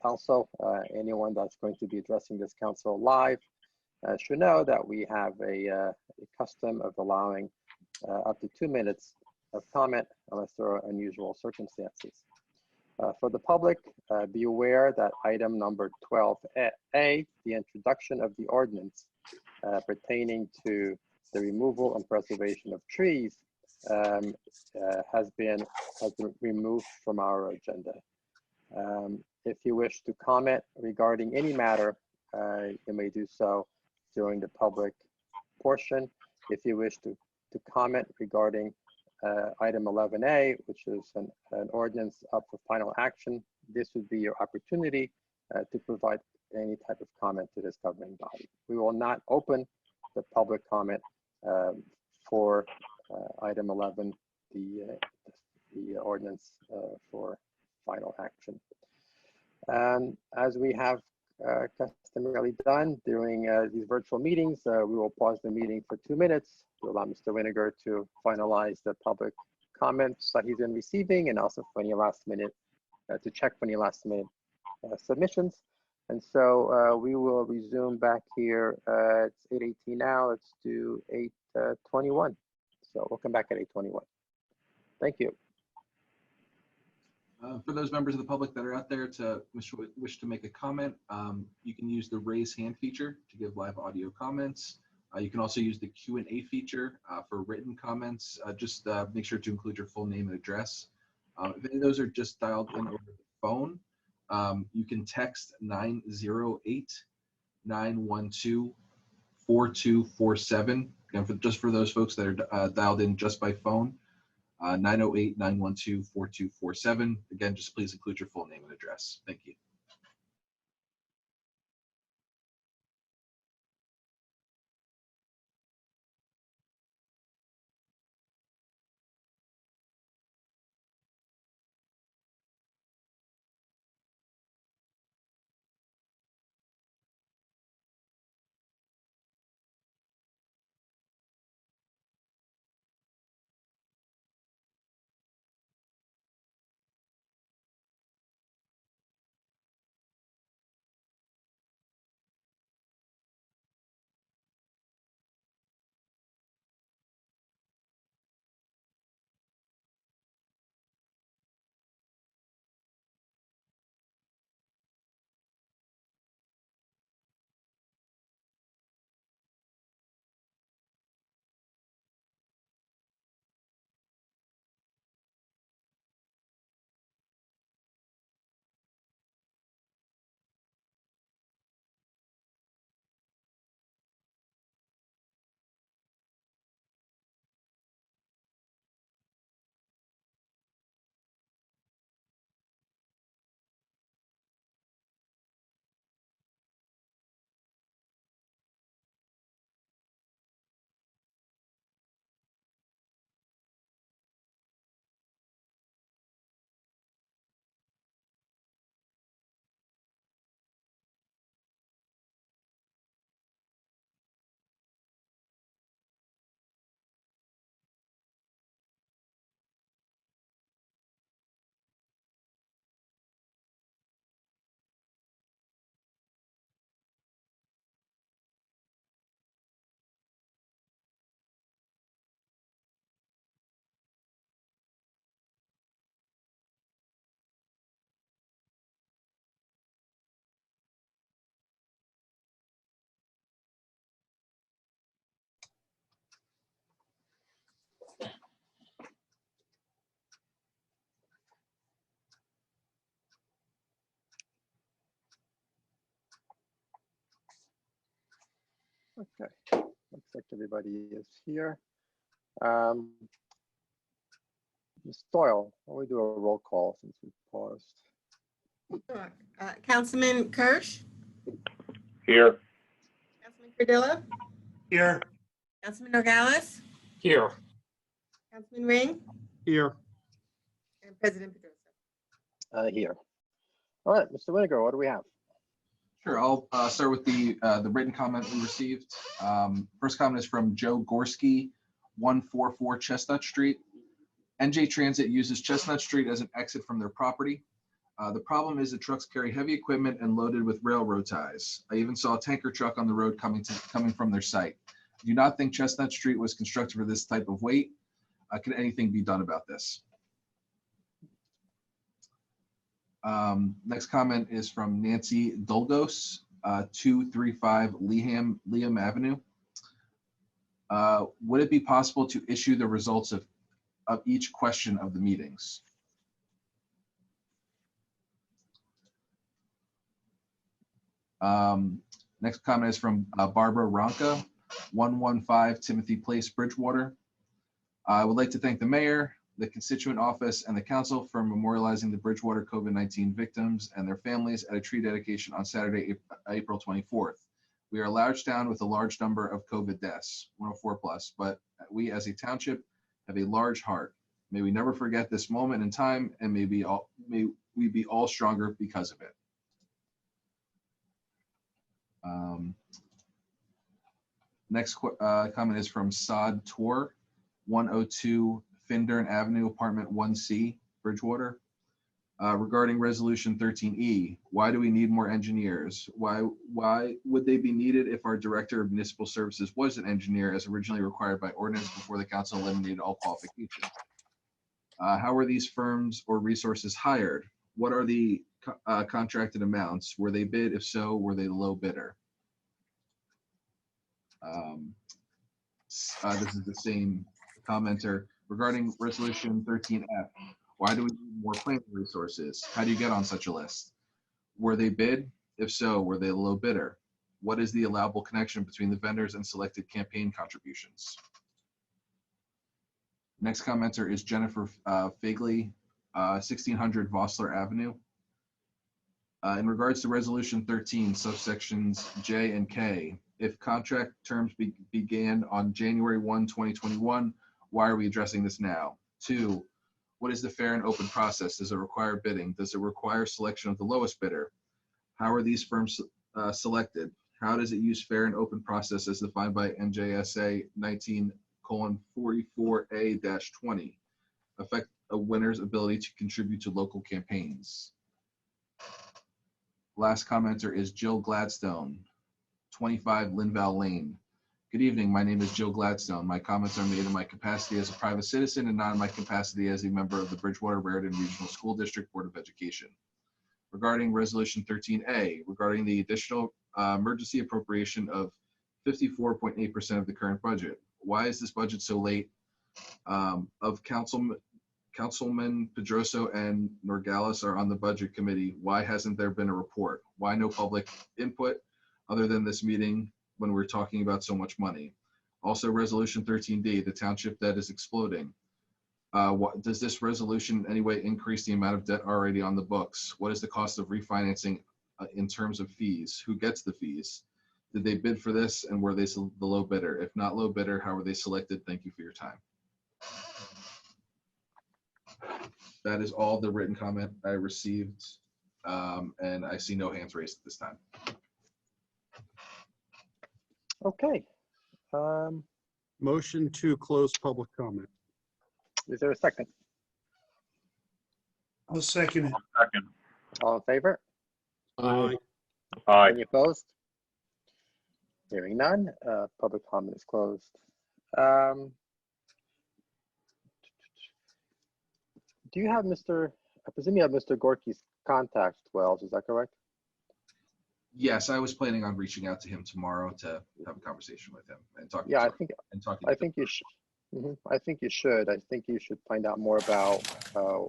Also, anyone that's going to be addressing this council live should know that we have a custom of allowing up to 2 minutes of comment unless there are unusual circumstances. For the public, be aware that item number 12A, the introduction of the ordinance pertaining to the removal and preservation of trees, has been removed from our agenda. If you wish to comment regarding any matter, you may do so during the public portion. If you wish to comment regarding item 11A, which is an ordinance up for final action, this would be your opportunity to provide any type of comment to this governing body. We will not open the public comment for item 11, the ordinance for final action. As we have customarily done during these virtual meetings, we will pause the meeting for 2 minutes to allow Mr. Winiger to finalize the public comments that he's been receiving, and also for any last minute, to check for any last minute submissions. And so we will resume back here. It's 8:18 now. Let's do 8:21. So we'll come back at 8:21. Thank you. For those members of the public that are out there to wish to make a comment, you can use the raise hand feature to give live audio comments. You can also use the Q&A feature for written comments. Just make sure to include your full name and address. If any of those are just dialed in over the phone, you can text 908-912-4247. Again, just for those folks that are dialed in just by phone, 908-912-4247. Again, just please include your full name and address. Thank you. Okay, looks like everybody is here. Ms. Doyle, why don't we do a roll call since we paused? Sure. Councilman Kirsch, Here. Councilman Cardillo, Here. Councilman Nogales, Here. Councilman Ring, Here. and President Pedrosa. Here. All right, Mr. Winiger, what do we have? Sure, I'll start with the written comment we received. First comment is from Joe Gorski, 144 Chestnut Street. NJ Transit uses Chestnut Street as an exit from their property. The problem is the trucks carry heavy equipment and loaded with railroad ties. I even saw a tanker truck on the road coming from their site. I do not think Chestnut Street was constructed for this type of weight. Can anything be done about this? Next comment is from Nancy Dolgos, 235 Liam Avenue. Would it be possible to issue the results of each question of the meetings? Next comment is from Barbara Ronca, 115 Timothy Place, Bridgewater. I would like to thank the mayor, the constituent office, and the council for memorializing the Bridgewater COVID-19 victims and their families at a tree dedication on Saturday, April 24th. We are a large town with a large number of COVID deaths, 104 plus, but we as a township have a large heart. May we never forget this moment in time, and may we be all stronger because of it. Next comment is from Saad Tour, 102 Findern Avenue, apartment 1C, Bridgewater. Regarding resolution 13E, why do we need more engineers? Why would they be needed if our director of municipal services was an engineer as originally required by ordinance before the council eliminated all qualifications? How were these firms or resources hired? What are the contracted amounts? Were they bid? If so, were they the low bidder? This is the same commenter. Regarding resolution 13F, why do we need more planning resources? How do you get on such a list? Were they bid? If so, were they the low bidder? What is the allowable connection between the vendors and selected campaign contributions? Next commenter is Jennifer Fagley, 1600 Vossler Avenue. In regards to resolution 13, subsections J and K, if contract terms began on January 1, 2021, why are we addressing this now? 2, what is the fair and open process? Does it require bidding? Does it require selection of the lowest bidder? How are these firms selected? How does it use fair and open process as defined by NJSA 19:44A-20? Affect a winner's ability to contribute to local campaigns. Last commenter is Jill Gladstone, 25 Linval Lane. Good evening, my name is Jill Gladstone. My comments are made in my capacity as a private citizen and not in my capacity as a member of the Bridgewater Raritan Regional School District Board of Education. Regarding resolution 13A, regarding the additional emergency appropriation of 54.8% of the current budget. Why is this budget so late? Of Councilman Pedrosa and Nogales are on the budget committee. Why hasn't there been a report? Why no public input other than this meeting when we're talking about so much money? Also, resolution 13D, the township debt is exploding. Does this resolution in any way increase the amount of debt already on the books? What is the cost of refinancing in terms of fees? Who gets the fees? Did they bid for this and were they the low bidder? If not low bidder, how were they selected? Thank you for your time. That is all the written comment I received, and I see no hands raised at this time. Okay. Motion to close public comment. Is there a second? I'll second it. Second. All in favor? Aye. Aye. Any opposed? Hearing none, public comment is closed. Do you have I presume you have Mr. Gorky's contact, Wells, is that correct? Yes, I was planning on reaching out to him tomorrow to have a conversation with him and talk. Yeah, I think you should. I think you should. I think you should find out more about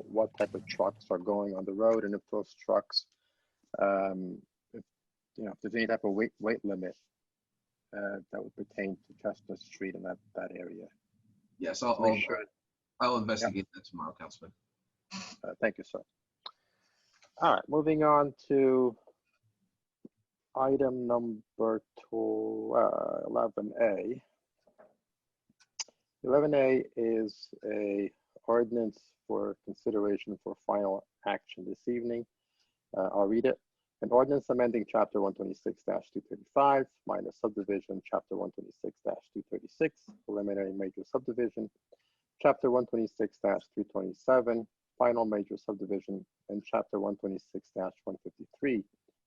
what type of trucks are going on the road, and if those trucks, if there's any type of weight limit that would pertain to Chestnut Street and that area. Yes, Just make sure. I'll investigate that tomorrow, Councilman. Thank you, sir. All right, moving on to item number 11A. 11A is a ordinance for consideration for final action this evening. I'll read it. An ordinance amending Chapter 126-235, minor subdivision, Chapter 126-236, preliminary major subdivision, Chapter 126-327, final major subdivision, and Chapter 126-153,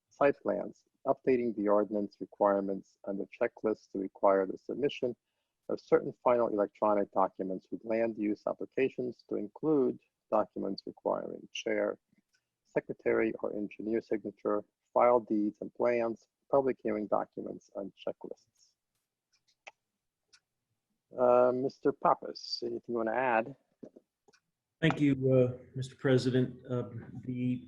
site plans, updating the ordinance requirements and the checklist to require the submission of certain final electronic documents with land use applications to include documents requiring chair, secretary, or engineer signature, file deeds and plans, public hearing documents, and checklists. Mr. Pappas, anything you want to add? Thank you, Mr. President. The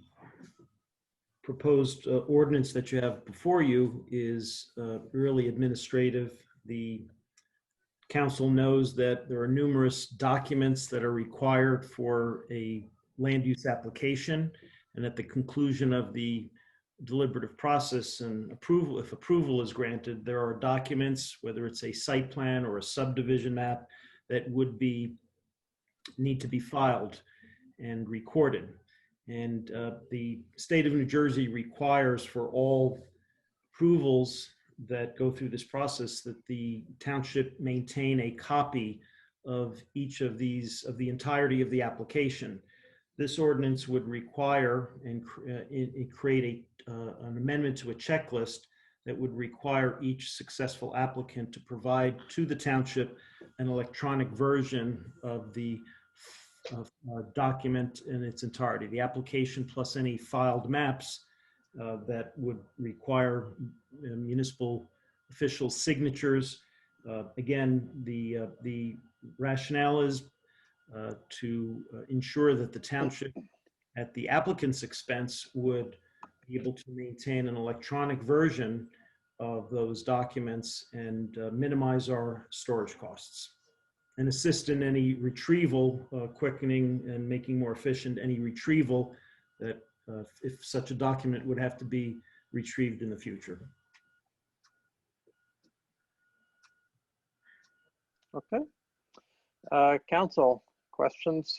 proposed ordinance that you have before you is really administrative. The council knows that there are numerous documents that are required for a land use application, and at the conclusion of the deliberative process and approval, if approval is granted, there are documents, whether it's a site plan or a subdivision map, that would need to be filed and recorded. And the state of New Jersey requires for all approvals that go through this process that the township maintain a copy of each of these, of the entirety of the application. This ordinance would require and create an amendment to a checklist that would require each successful applicant to provide to the township an electronic version of the document in its entirety, the application plus any filed maps that would require municipal official signatures. Again, the rationale is to ensure that the township, at the applicant's expense, would be able to maintain an electronic version of those documents and minimize our storage costs and assist in any retrieval, quickening and making more efficient any retrieval that if such a document would have to be retrieved in the future. Okay. Council, questions,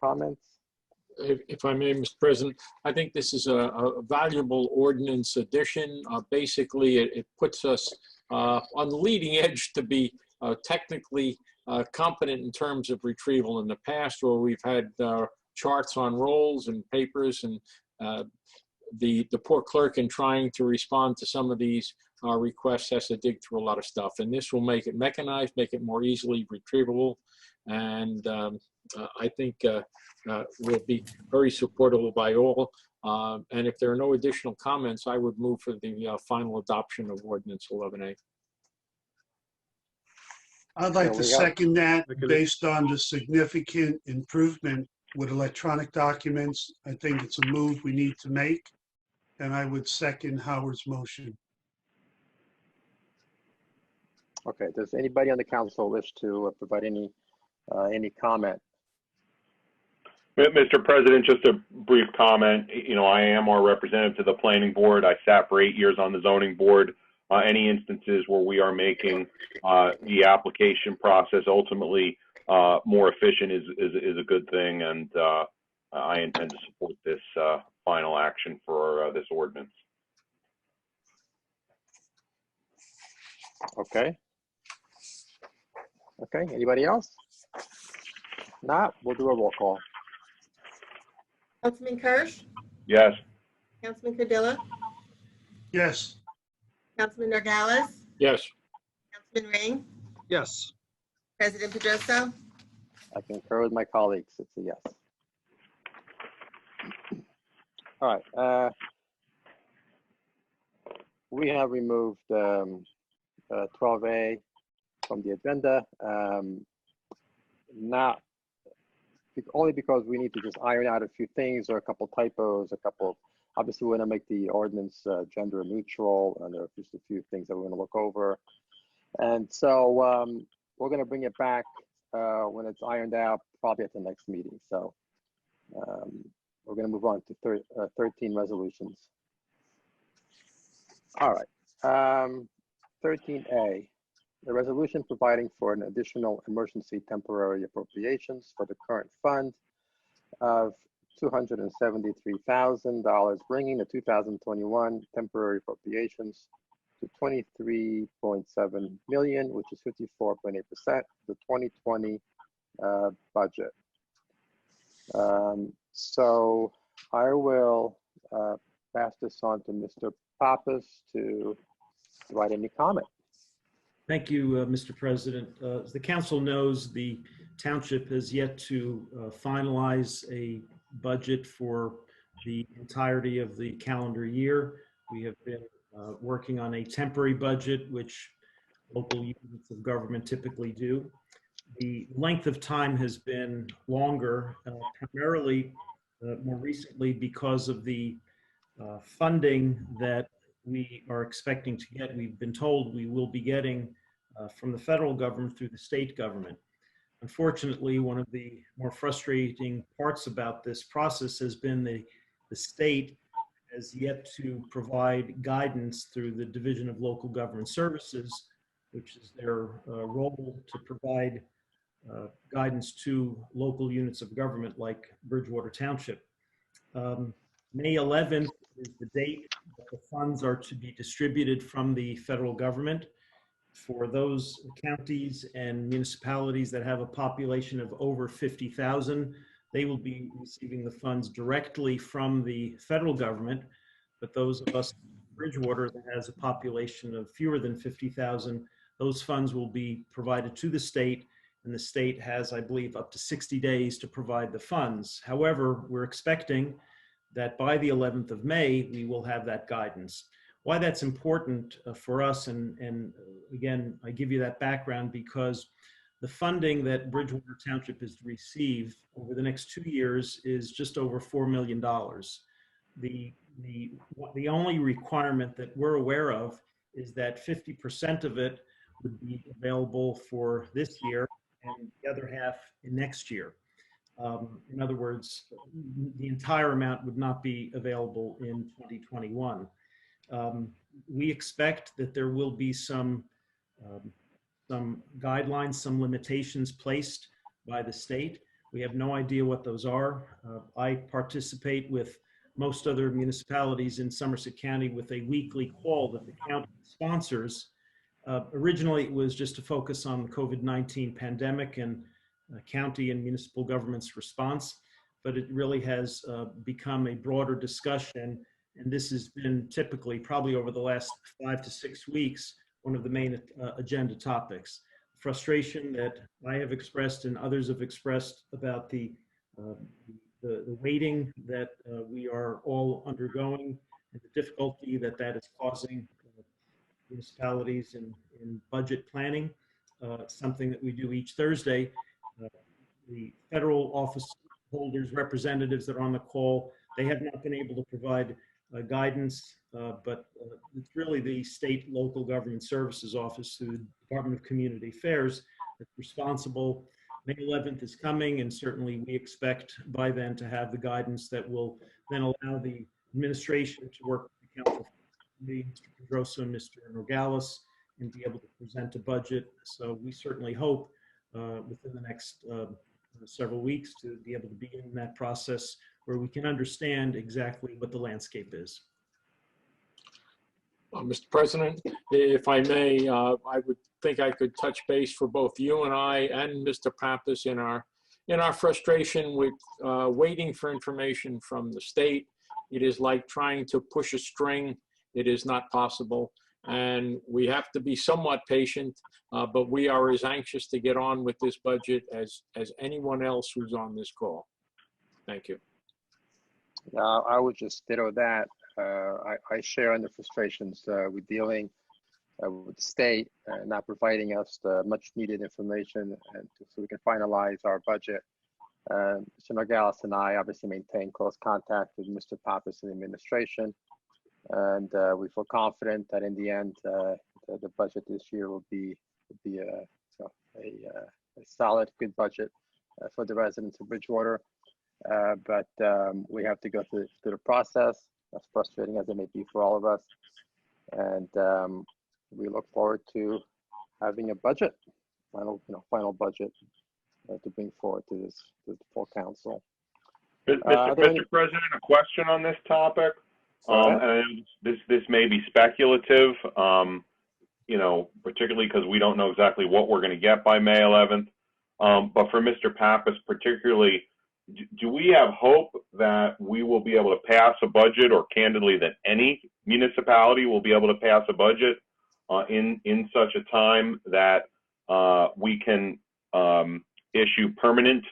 comments? If I may, Mr. President, I think this is a valuable ordinance addition. Basically, it puts us on the leading edge to be technically competent in terms of retrieval. In the past, where we've had charts on rolls and papers, and the poor clerk, in trying to respond to some of these requests, has to dig through a lot of stuff. And this will make it mechanized, make it more easily retrievable, and I think will be very supportable by all. And if there are no additional comments, I would move for the final adoption of Ordinance 11A. I'd like to second that based on the significant improvement with electronic documents. I think it's a move we need to make, and I would second Howard's motion. Okay, does anybody on the council wish to provide any comment? Mr. President, just a brief comment. You know, I am our representative to the planning board. I sat for 8 years on the zoning board. Any instances where we are making the application process ultimately more efficient is a good thing, and I intend to support this final action for this ordinance. Okay. Okay, anybody else? Not, we'll do a roll call. Councilman Kirsch, Yes. Councilman Cardilla, Yes. Councilman Nogales, Yes. Councilman Ring, Yes. President Pedrosa. I concur with my colleagues. It's a yes. All right. We have removed 12A from the agenda. Not only because we need to just iron out a few things or a couple typos, a couple Obviously, we want to make the ordinance gender neutral, and there are just a few things that we're going to look over. And so we're going to bring it back when it's ironed out, probably at the next meeting. So we're going to move on to 13 resolutions. All right. 13A, the resolution providing for an additional emergency temporary appropriations for the current fund of $273,000, bringing the 2021 temporary appropriations to 23.7 million, which is 54.8% of the 2020 budget. So I will pass this on to Mr. Pappas to provide any comment. Thank you, Mr. President. As the council knows, the township has yet to finalize a budget for the entirety of the calendar year. We have been working on a temporary budget, which local units of government typically do. The length of time has been longer, primarily more recently because of the funding that we are expecting to get. We've been told we will be getting from the federal government through the state government. Unfortunately, one of the more frustrating parts about this process has been the state has yet to provide guidance through the Division of Local Government Services, which is their role to provide guidance to local units of government like Bridgewater Township. May 11th is the date that the funds are to be distributed from the federal government. For those counties and municipalities that have a population of over 50,000, they will be receiving the funds directly from the federal government. But those of us in Bridgewater that has a population of fewer than 50,000, those funds will be provided to the state, and the state has, I believe, up to 60 days to provide the funds. However, we're expecting that by the 11th of May, we will have that guidance. Why that's important for us, and again, I give you that background because the funding that Bridgewater Township is to receive over the next 2 years is just over $4 million. The only requirement that we're aware of is that 50% of it would be available for this year and the other half in next year. In other words, the entire amount would not be available in 2021. We expect that there will be some guidelines, some limitations placed by the state. We have no idea what those are. I participate with most other municipalities in Somerset County with a weekly call that the county sponsors. Originally, it was just to focus on the COVID-19 pandemic and county and municipal government's response, but it really has become a broader discussion. And this has been typically, probably over the last 5 to 6 weeks, one of the main agenda topics. Frustration that I have expressed and others have expressed about the waiting that we are all undergoing and the difficulty that that is causing municipalities in budget planning, something that we do each Thursday. The federal office holders, representatives that are on the call, they have not been able to provide guidance, but it's really the state local government services office through the Department of Community Affairs that's responsible. May 11th is coming, and certainly we expect by then to have the guidance that will then allow the administration to work with the council, Mr. Pedrosa and Mr. Nogales, and be able to present a budget. So we certainly hope within the next several weeks to be able to begin that process where we can understand exactly what the landscape is. Mr. President, if I may, I would think I could touch base for both you and I and Mr. Pappas in our frustration with waiting for information from the state. It is like trying to push a string. It is not possible. And we have to be somewhat patient, but we are as anxious to get on with this budget as anyone else who's on this call. Thank you. I would just ditto that. I share in the frustrations with dealing with the state not providing us the much needed information and so we can finalize our budget. Mr. Nogales and I obviously maintain close contact with Mr. Pappas and the administration. And we feel confident that in the end, the budget this year will be a solid, good budget for the residents of Bridgewater. But we have to go through the process, as frustrating as it may be for all of us. And we look forward to having a budget, final budget to bring forward to the full council. Mr. President, a question on this topic. And this may be speculative, particularly because we don't know exactly what we're going to get by May 11th. But for Mr. Pappas particularly, do we have hope that we will be able to pass a budget, or candidly that any municipality will be able to pass a budget in such a time that we can issue permanent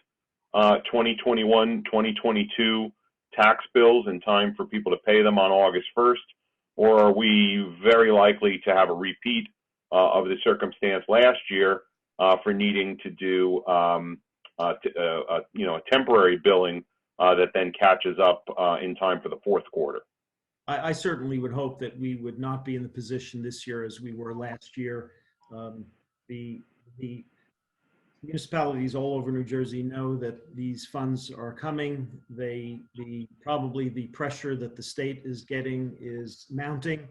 2021, 2022 tax bills in time for people to pay them on August 1st? Or are we very likely to have a repeat of the circumstance last year for needing to do a temporary billing that then catches up in time for the fourth quarter? I certainly would hope that we would not be in the position this year as we were last year. The municipalities all over New Jersey know that these funds are coming. Probably the pressure that the state is getting is mounting.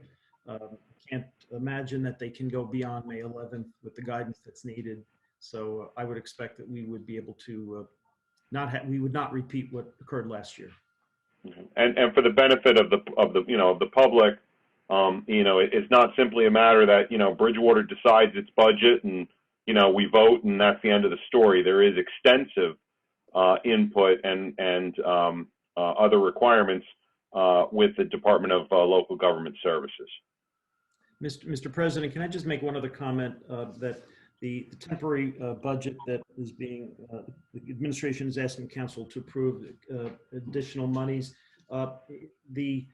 Can't imagine that they can go beyond May 11th with the guidance that's needed. So I would expect that we would be able to we would not repeat what occurred last year. And for the benefit of the public, it's not simply a matter that Bridgewater decides its budget and we vote and that's the end of the story. There is extensive input and other requirements with the Department of Local Government Services. Mr. President, can I just make one other comment that the temporary budget that is being, the administration is asking council to approve additional monies. The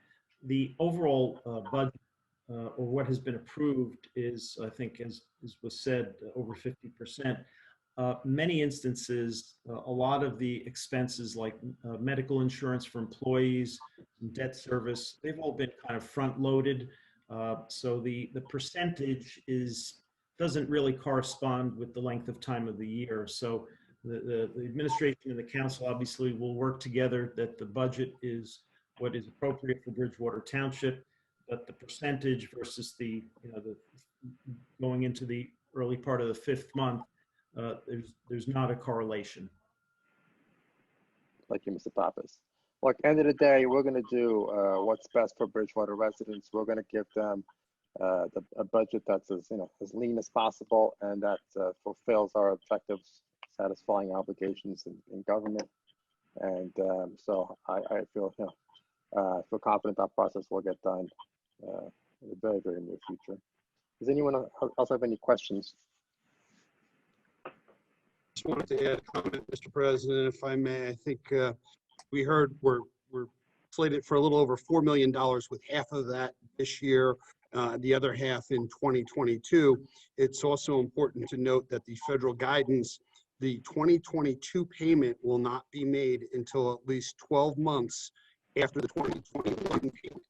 overall budget or what has been approved is, I think, as was said, over 50%. Many instances, a lot of the expenses like medical insurance for employees, debt service, they've all been kind of front loaded. So the percentage doesn't really correspond with the length of time of the year. So the administration and the council obviously will work together that the budget is what is appropriate for Bridgewater Township, but the percentage versus the going into the early part of the fifth month, there's not a correlation. Thank you, Mr. Pappas. Look, end of the day, we're going to do what's best for Bridgewater residents. We're going to give them a budget that's as lean as possible and that fulfills our objectives, satisfying obligations in government. And so I feel confident that process will get done in the very, very near future. Does anyone else have any questions? Just wanted to add a comment, Mr. President, if I may. I think we heard we're slated for a little over $4 million, with half of that this year, the other half in 2022. It's also important to note that the federal guidance, the 2022 payment will not be made until at least 12 months after the 2021 payment.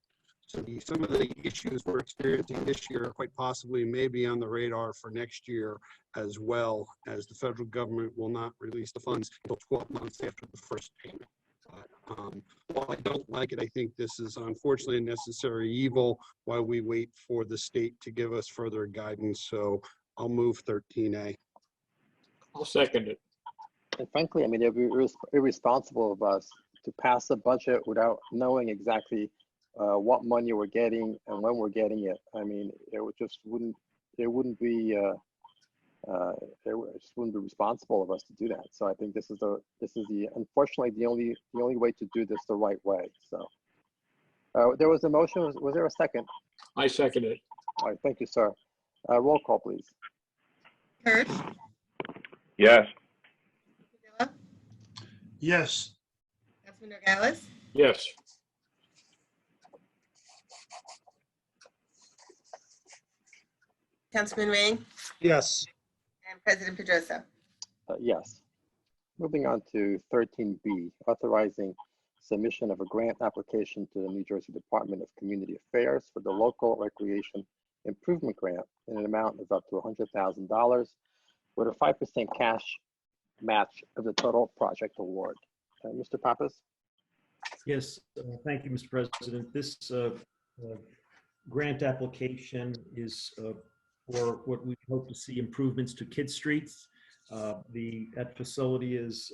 So some of the issues we're experiencing this year quite possibly may be on the radar for next year as well, as the federal government will not release the funds until 12 months after the first payment. While I don't like it, I think this is unfortunately a necessary evil while we wait for the state to give us further guidance. So I'll move 13A. I'll second it. And frankly, I mean, it would be irresponsible of us to pass a budget without knowing exactly what money we're getting and when we're getting it. I mean, it wouldn't be responsible of us to do that. So I think this is unfortunately the only way to do this the right way. So there was a motion. Was there a second? I second it. All right, thank you, sir. Roll call, please. Hirsch, Yes. Yes. Councilman Nogales, Yes. Councilman Ring, Yes. and President Pedrosa. Yes. Moving on to 13B, authorizing submission of a grant application to the New Jersey Department of Community Affairs for the local recreation improvement grant in an amount of up to $100,000 with a 5% cash match of the total project award. Mr. Pappas? Yes, thank you, Mr. President. This grant application is for what we hope to see improvements to Kid Streets. That facility has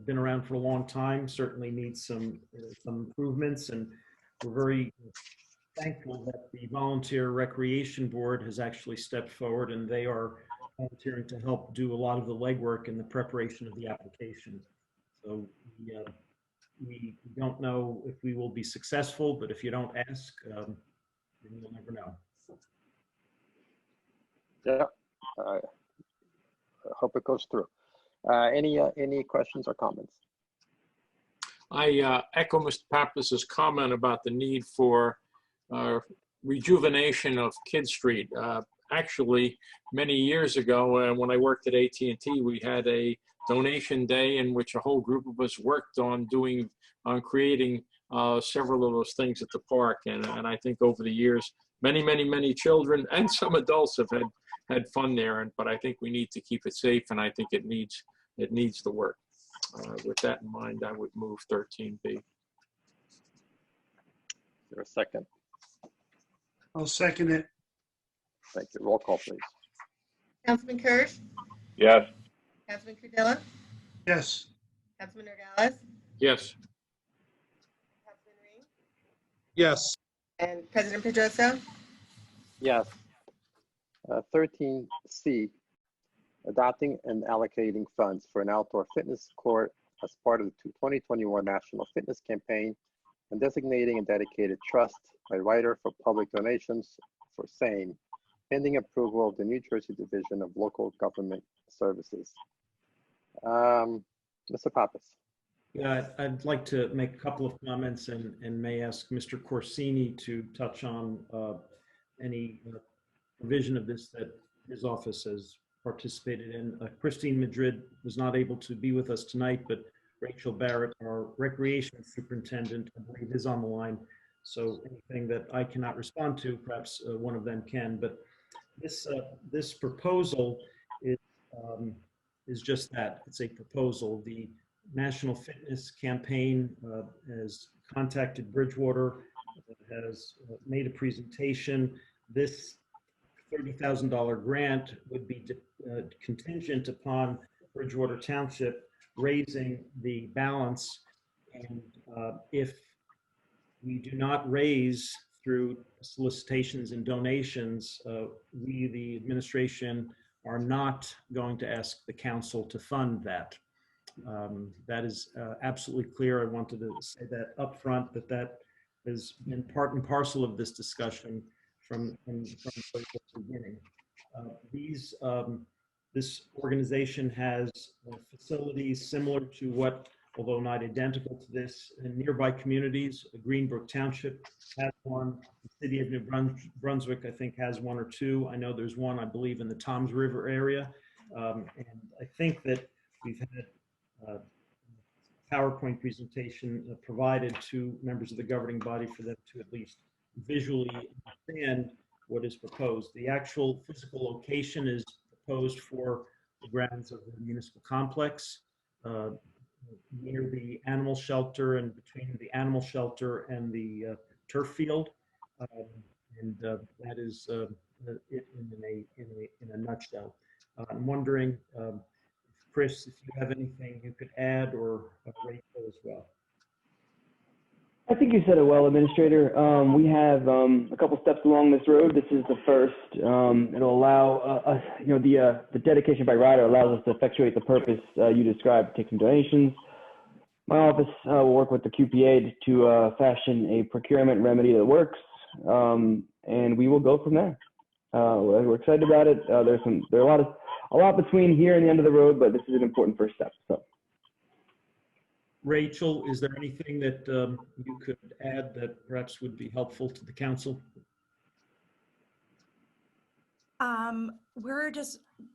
been around for a long time, certainly needs some improvements, and we're very thankful that the Volunteer Recreation Board has actually stepped forward, and they are volunteering to help do a lot of the legwork in the preparation of the application. So we don't know if we will be successful, but if you don't ask, then you'll never know. Yeah, I hope it goes through. Any questions or comments? I echo Mr. Pappas's comment about the need for rejuvenation of Kid Street. Actually, many years ago, when I worked at AT&T, we had a donation day in which a whole group of us worked on creating several of those things at the park. And I think over the years, many children and some adults have had fun there. But I think we need to keep it safe, and I think it needs the work. With that in mind, I would move 13B. Is there a second? I'll second it. Thank you. Roll call, please. Councilman Kirsch? Yes. Councilman Trudilla? Yes. Councilman Nogales? Yes. Councilman Ring? Yes. And President Pedrosa? Yes. 13C, adopting and allocating funds for an outdoor fitness court as part of the 2021 National Fitness Campaign and designating a dedicated trust by writer for public donations for same, pending approval of the New Jersey Division of Local Government Services. Mr. Pappas. Yeah, I'd like to make a couple of comments and may ask Mr. Corsini to touch on any provision of this that his office has participated in. Christine Madrid was not able to be with us tonight, but Rachel Barrett, our recreation superintendent, I believe is on the line. So anything that I cannot respond to, perhaps one of them can. But this proposal is just that. It's a proposal. The National Fitness Campaign has contacted Bridgewater, has made a presentation. This $30,000 grant would be contingent upon Bridgewater Township raising the balance. And if we do not raise through solicitations and donations, we, the administration, are not going to ask the council to fund that. That is absolutely clear. I wanted to say that up front, that has been part and parcel of this discussion from the very beginning. This organization has facilities similar to what, although not identical to this, in nearby communities. Greenbrook Township has one. The city of New Brunswick, I think, has one or two. I know there's one, I believe, in the Toms River area. And I think that we've had a PowerPoint presentation provided to members of the governing body for them to at least visually understand what is proposed. The actual physical location is proposed for the grounds of the municipal complex, near the animal shelter and between the animal shelter and the turf field. And that is it in a nutshell. I'm wondering, Chris, if you have anything you could add, or Rachel as well. I think you said it well, Administrator. We have a couple steps along this road. This is the first. It'll allow us, the dedication by rider allows us to effectuate the purpose you described, take some donations. My office will work with the QPA to fashion a procurement remedy that works, and we will go from there. We're excited about it. There's a lot between here and the end of the road, but this is an important first step. So. Rachel, is there anything that you could add that perhaps would be helpful to the council?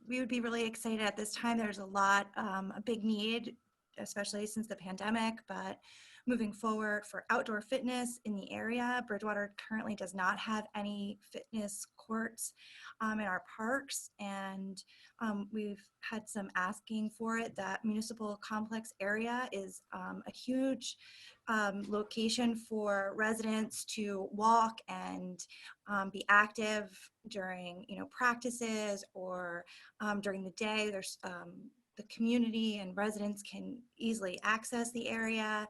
We would be really excited at this time. There's a big need, especially since the pandemic, but moving forward for outdoor fitness in the area. Bridgewater currently does not have any fitness courts in our parks, and we've had some asking for it. That municipal complex area is a huge location for residents to walk and be active during, practices or during the day. There's the community and residents can easily access the area,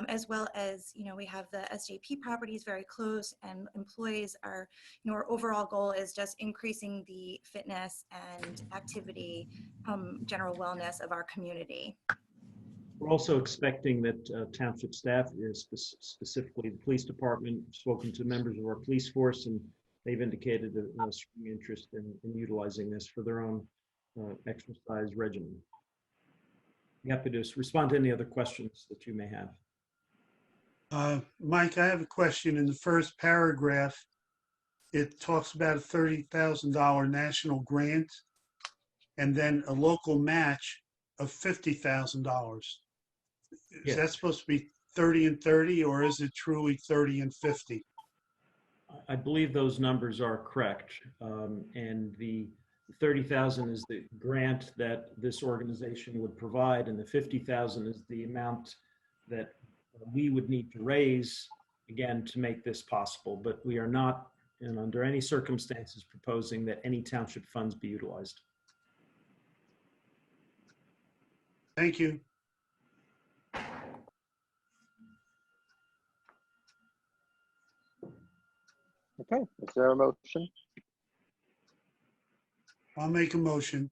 as well as, we have the SJP properties very close, and employees are, our overall goal is just increasing the fitness and activity, general wellness of our community. We're also expecting that township staff, specifically the police department, spoken to members of our police force, and they've indicated a strong interest in utilizing this for their own exercise regimen. I'm happy to respond to any other questions that you may have. Mike, I have a question. In the first paragraph, it talks about a $30,000 national grant and then a local match of $50,000. Is that supposed to be 30 and 30, or is it truly 30 and 50? I believe those numbers are correct. And the 30,000 is the grant that this organization would provide, and the 50,000 is the amount that we would need to raise, again, to make this possible. But we are not, and under any circumstances, proposing that any township funds be utilized. Thank you. Okay, is there a motion? I'll make a motion.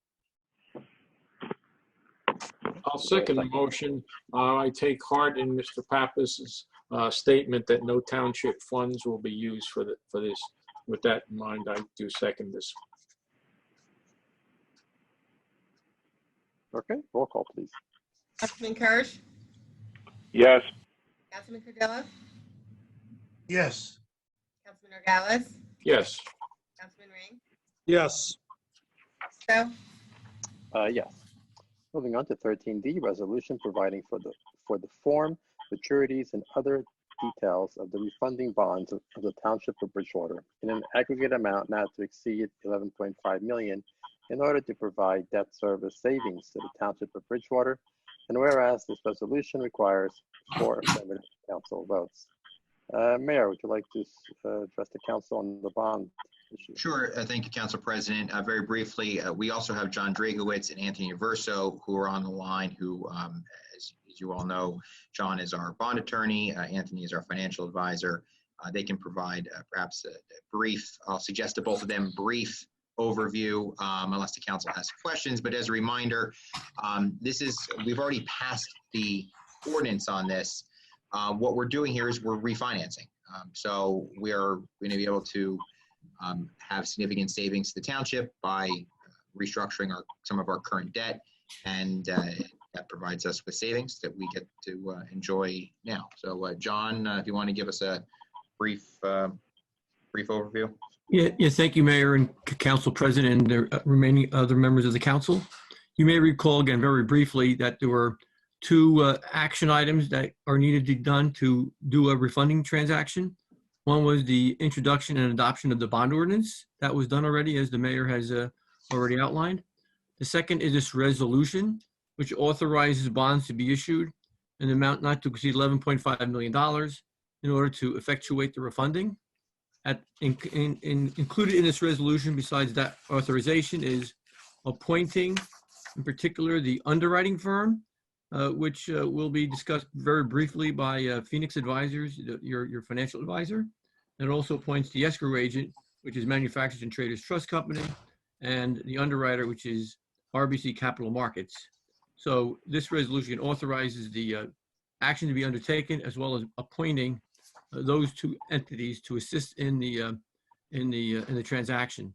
I'll second the motion. I take heart in Mr. Pappas's statement that no township funds will be used for this. With that in mind, I do second this. Okay, roll call, please. Councilman Kirsch, Yes. Councilman Cardillo, Yes. Councilman Nogales, Yes. Councilman Ring, Yes. so, Yes. Moving on to 13D, resolution providing for the form, maturities, and other details of the refunding bonds of the Township of Bridgewater in an aggregate amount not to exceed $11.5 million in order to provide debt service savings to the Township of Bridgewater. And whereas this resolution requires 4 affirmative council votes. Mayor, would you like to address the council on the bond issue? Sure. Thank you, Council President. Very briefly, we also have John Dragowitz and Anthony Verso who are on the line, who, as you all know, John is our bond attorney, Anthony is our financial advisor. They can provide perhaps a brief, I'll suggest to both of them, brief overview unless the council has questions. But as a reminder, we've already passed the ordinance on this. What we're doing here is we're refinancing. So we're going to be able to have significant savings to the township by restructuring some of our current debt, and that provides us with savings that we get to enjoy now. So John, if you want to give us a brief overview. Yeah, thank you, Mayor and Council President and the remaining other members of the council. You may recall, again, very briefly, that there were 2 action items that are needed to be done to do a refunding transaction. One was the introduction and adoption of the bond ordinance. That was done already, as the mayor has already outlined. The second is this resolution, which authorizes bonds to be issued in an amount not to exceed $11.5 million in order to effectuate the refunding. Included in this resolution, besides that authorization, is appointing, in particular, the underwriting firm, which will be discussed very briefly by Phoenix Advisors, your financial advisor. And it also appoints the escrow agent, which is Manufacturers and Traders Trust Company, and the underwriter, which is RBC Capital Markets. So this resolution authorizes the action to be undertaken, as well as appointing those 2 entities to assist in the transaction.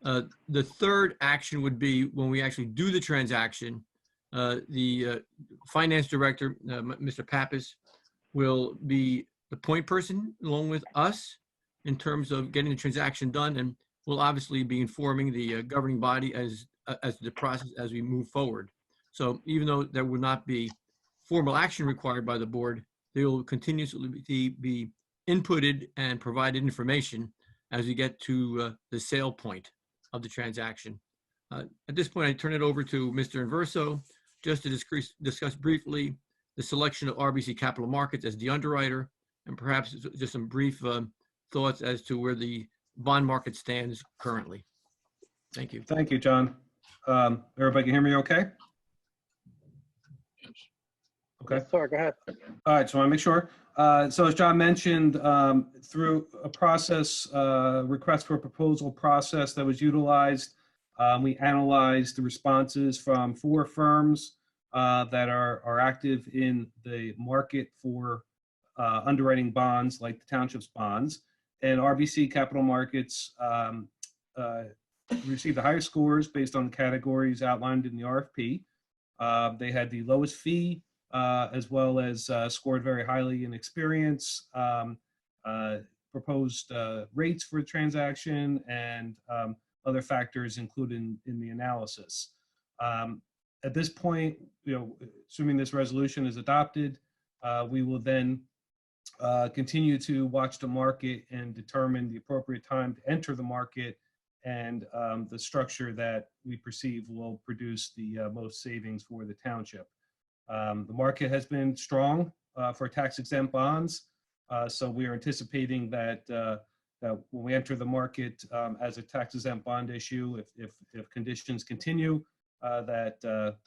The third action would be when we actually do the transaction. The finance director, Mr. Pappas, will be the point person along with us in terms of getting the transaction done and will obviously be informing the governing body as the process as we move forward. So even though there will not be formal action required by the board, they will continuously be inputted and provided information as we get to the sale point of the transaction. At this point, I turn it over to Mr. Inverso just to discuss briefly the selection of RBC Capital Markets as the underwriter, and perhaps just some brief thoughts as to where the bond market stands currently. Thank you. Thank you, John. Everybody can hear me okay? Okay. Yes, sir, go ahead. All right, so I want to make sure. So as John mentioned, through a process, request for a proposal process that was utilized, we analyzed the responses from 4 firms that are active in the market for underwriting bonds like the township's bonds. And RBC Capital Markets received the highest scores based on the categories outlined in the RFP. They had the lowest fee, as well as scored very highly in experience, proposed rates for the transaction, and other factors included in the analysis. At this point, assuming this resolution is adopted, we will then continue to watch the market and determine the appropriate time to enter the market and the structure that we perceive will produce the most savings for the township. The market has been strong for tax-exempt bonds, so we are anticipating that that when we enter the market as a tax-exempt bond issue, if conditions continue, that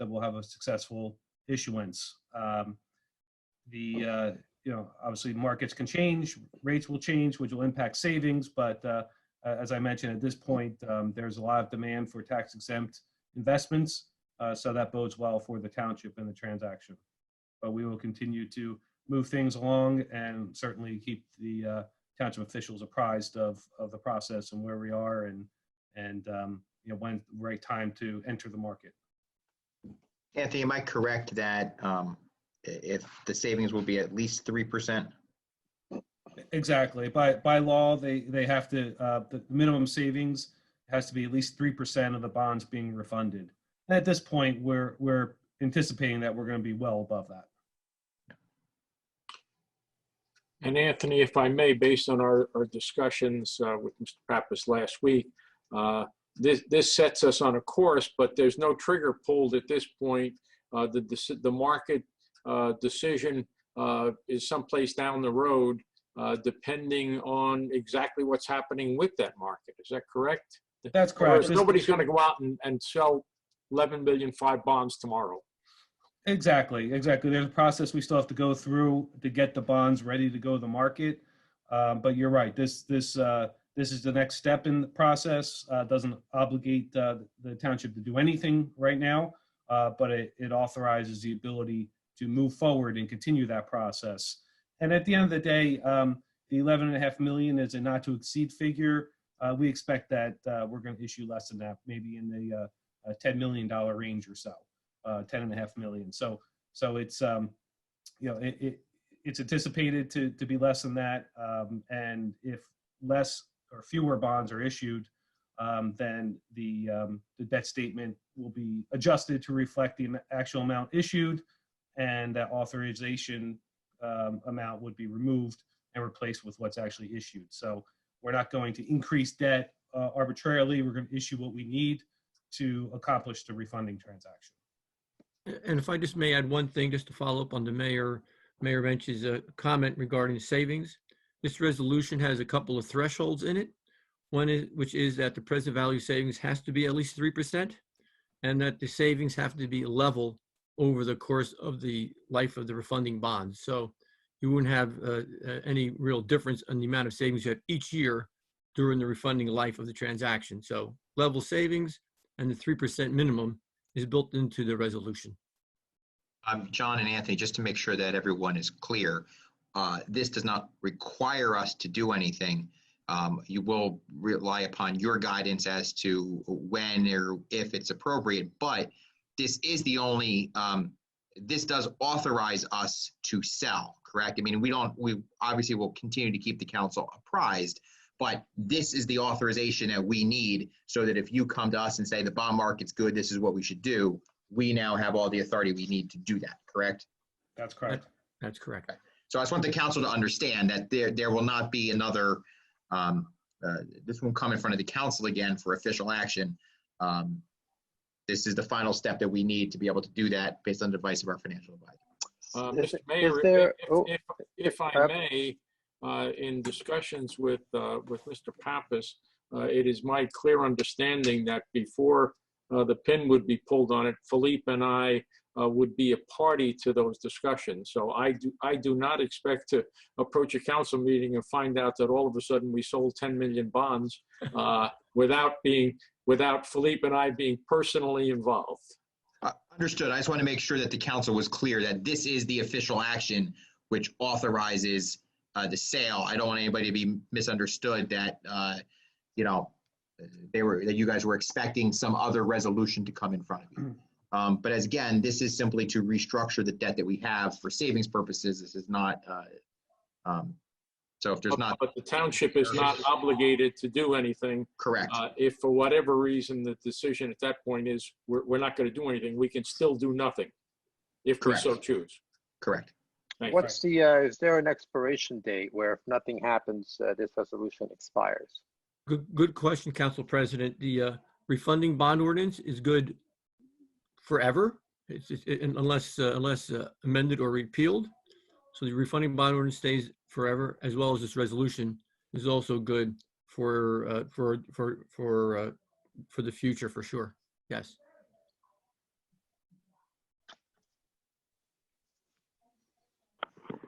we'll have a successful issuance. Obviously markets can change, rates will change, which will impact savings, but as I mentioned, at this point, there's a lot of demand for tax-exempt investments, so that bodes well for the township and the transaction. But we will continue to move things along and certainly keep the township officials apprised of the process and where we are and when the right time to enter the market. Anthony, am I correct that if the savings will be at least 3%? Exactly. By law, they have to, the minimum savings has to be at least 3% of the bonds being refunded. And at this point, we're anticipating that we're going to be well above that. And Anthony, if I may, based on our discussions with Mr. Pappas last week, this sets us on a course, but there's no trigger pulled at this point. The market decision is someplace down the road, depending on exactly what's happening with that market. Is that correct? That's correct. Nobody's going to go out and sell 11 million 5 bonds tomorrow. Exactly. There's a process we still have to go through to get the bonds ready to go to the market. But you're right. This is the next step in the process. Doesn't obligate the township to do anything right now, but it authorizes the ability to move forward and continue that process. And at the end of the day, the 11.5 million is a not to exceed figure. We expect that we're going to issue less than that, maybe in the $10 million range or so, 10.5 million. So it's it's anticipated to be less than that. And if less or fewer bonds are issued, then the debt statement will be adjusted to reflect the actual amount issued, and that authorization amount would be removed and replaced with what's actually issued. So we're not going to increase debt arbitrarily. We're going to issue what we need to accomplish the refunding transaction. And if I just may add one thing, just to follow up on the Mayor Bench's comment regarding savings. This resolution has a couple of thresholds in it. One is, which is that the present value savings has to be at least 3%, and that the savings have to be level over the course of the life of the refunding bonds. So you wouldn't have any real difference in the amount of savings you have each year during the refunding life of the transaction. So level savings and the 3% minimum is built into the resolution. John and Anthony, just to make sure that everyone is clear, this does not require us to do anything. You will rely upon your guidance as to when or if it's appropriate, but this is the only, this does authorize us to sell, correct? I mean, we obviously will continue to keep the council apprised, but this is the authorization that we need so that if you come to us and say the bond market's good, this is what we should do, we now have all the authority we need to do that, correct? That's correct. That's correct. So I just want the council to understand that there will not be another, this won't come in front of the council again for official action. This is the final step that we need to be able to do that based on the advice of our financial advisor. Mr. Mayor, if I may, in discussions with Mr. Pappas, it is my clear understanding that before the pin would be pulled on it, Philippe and I would be a party to those discussions. So I do not expect to approach a council meeting and find out that all of a sudden we sold 10 million bonds without Philippe and I being personally involved. Understood. I just want to make sure that the council was clear that this is the official action which authorizes the sale. I don't want anybody to be misunderstood that, that you guys were expecting some other resolution to come in front of you. But as again, this is simply to restructure the debt that we have for savings purposes. This is not, so if there's not. But the township is not obligated to do anything. Correct. If for whatever reason the decision at that point is we're not going to do anything, we can still do nothing if we so choose. Correct. What's the, is there an expiration date where if nothing happens, this resolution expires? Good question, Council President. The refunding bond ordinance is good forever, unless amended or repealed. So the refunding bond ordinance stays forever, as well as this resolution is also good for the future, for sure. Yes.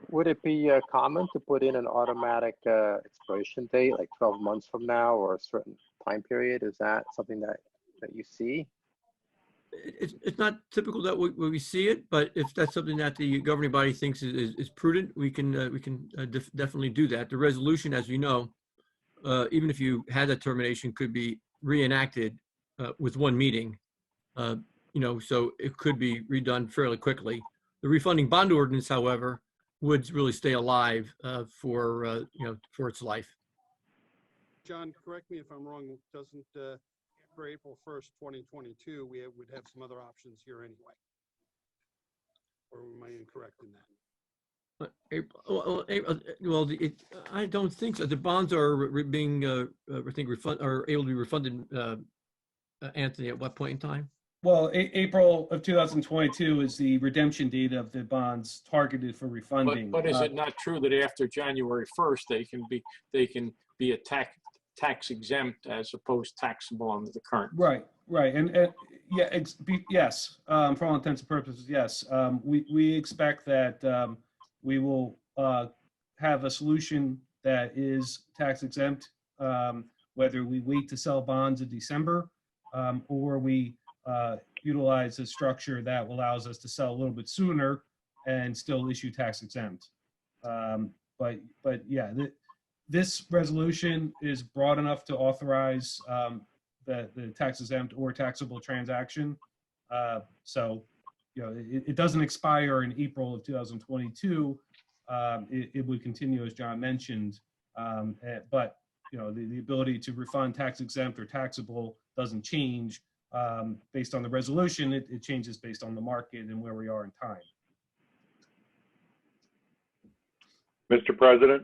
Would it be common to put in an automatic expiration date, like 12 months from now or a certain time period? Is that something that you see? It's not typical that we see it, but if that's something that the governing body thinks is prudent, we can definitely do that. The resolution, as you know, even if you had that termination, could be reenacted with one meeting. So it could be redone fairly quickly. The refunding bond ordinance, however, would really stay alive for its life. John, correct me if I'm wrong, doesn't for April 1st, 2022, we would have some other options here anyway? Or am I incorrect in that? I don't think so. The bonds are being, I think, are able to be refunded, Anthony, at what point in time? Well, April of 2022 is the redemption date of the bonds targeted for refunding. But is it not true that after January 1st, they can be a tax exempt as opposed taxable under the current? Right. And yeah, yes, for all intents and purposes, yes. We expect that we will have a solution that is tax exempt, whether we wait to sell bonds in December or we utilize a structure that allows us to sell a little bit sooner and still issue tax exempt. But yeah, this resolution is broad enough to authorize the tax exempt or taxable transaction. So, it doesn't expire in April of 2022. It would continue, as John mentioned, but the ability to refund tax exempt or taxable doesn't change based on the resolution. It changes based on the market and where we are in time. Mr. President?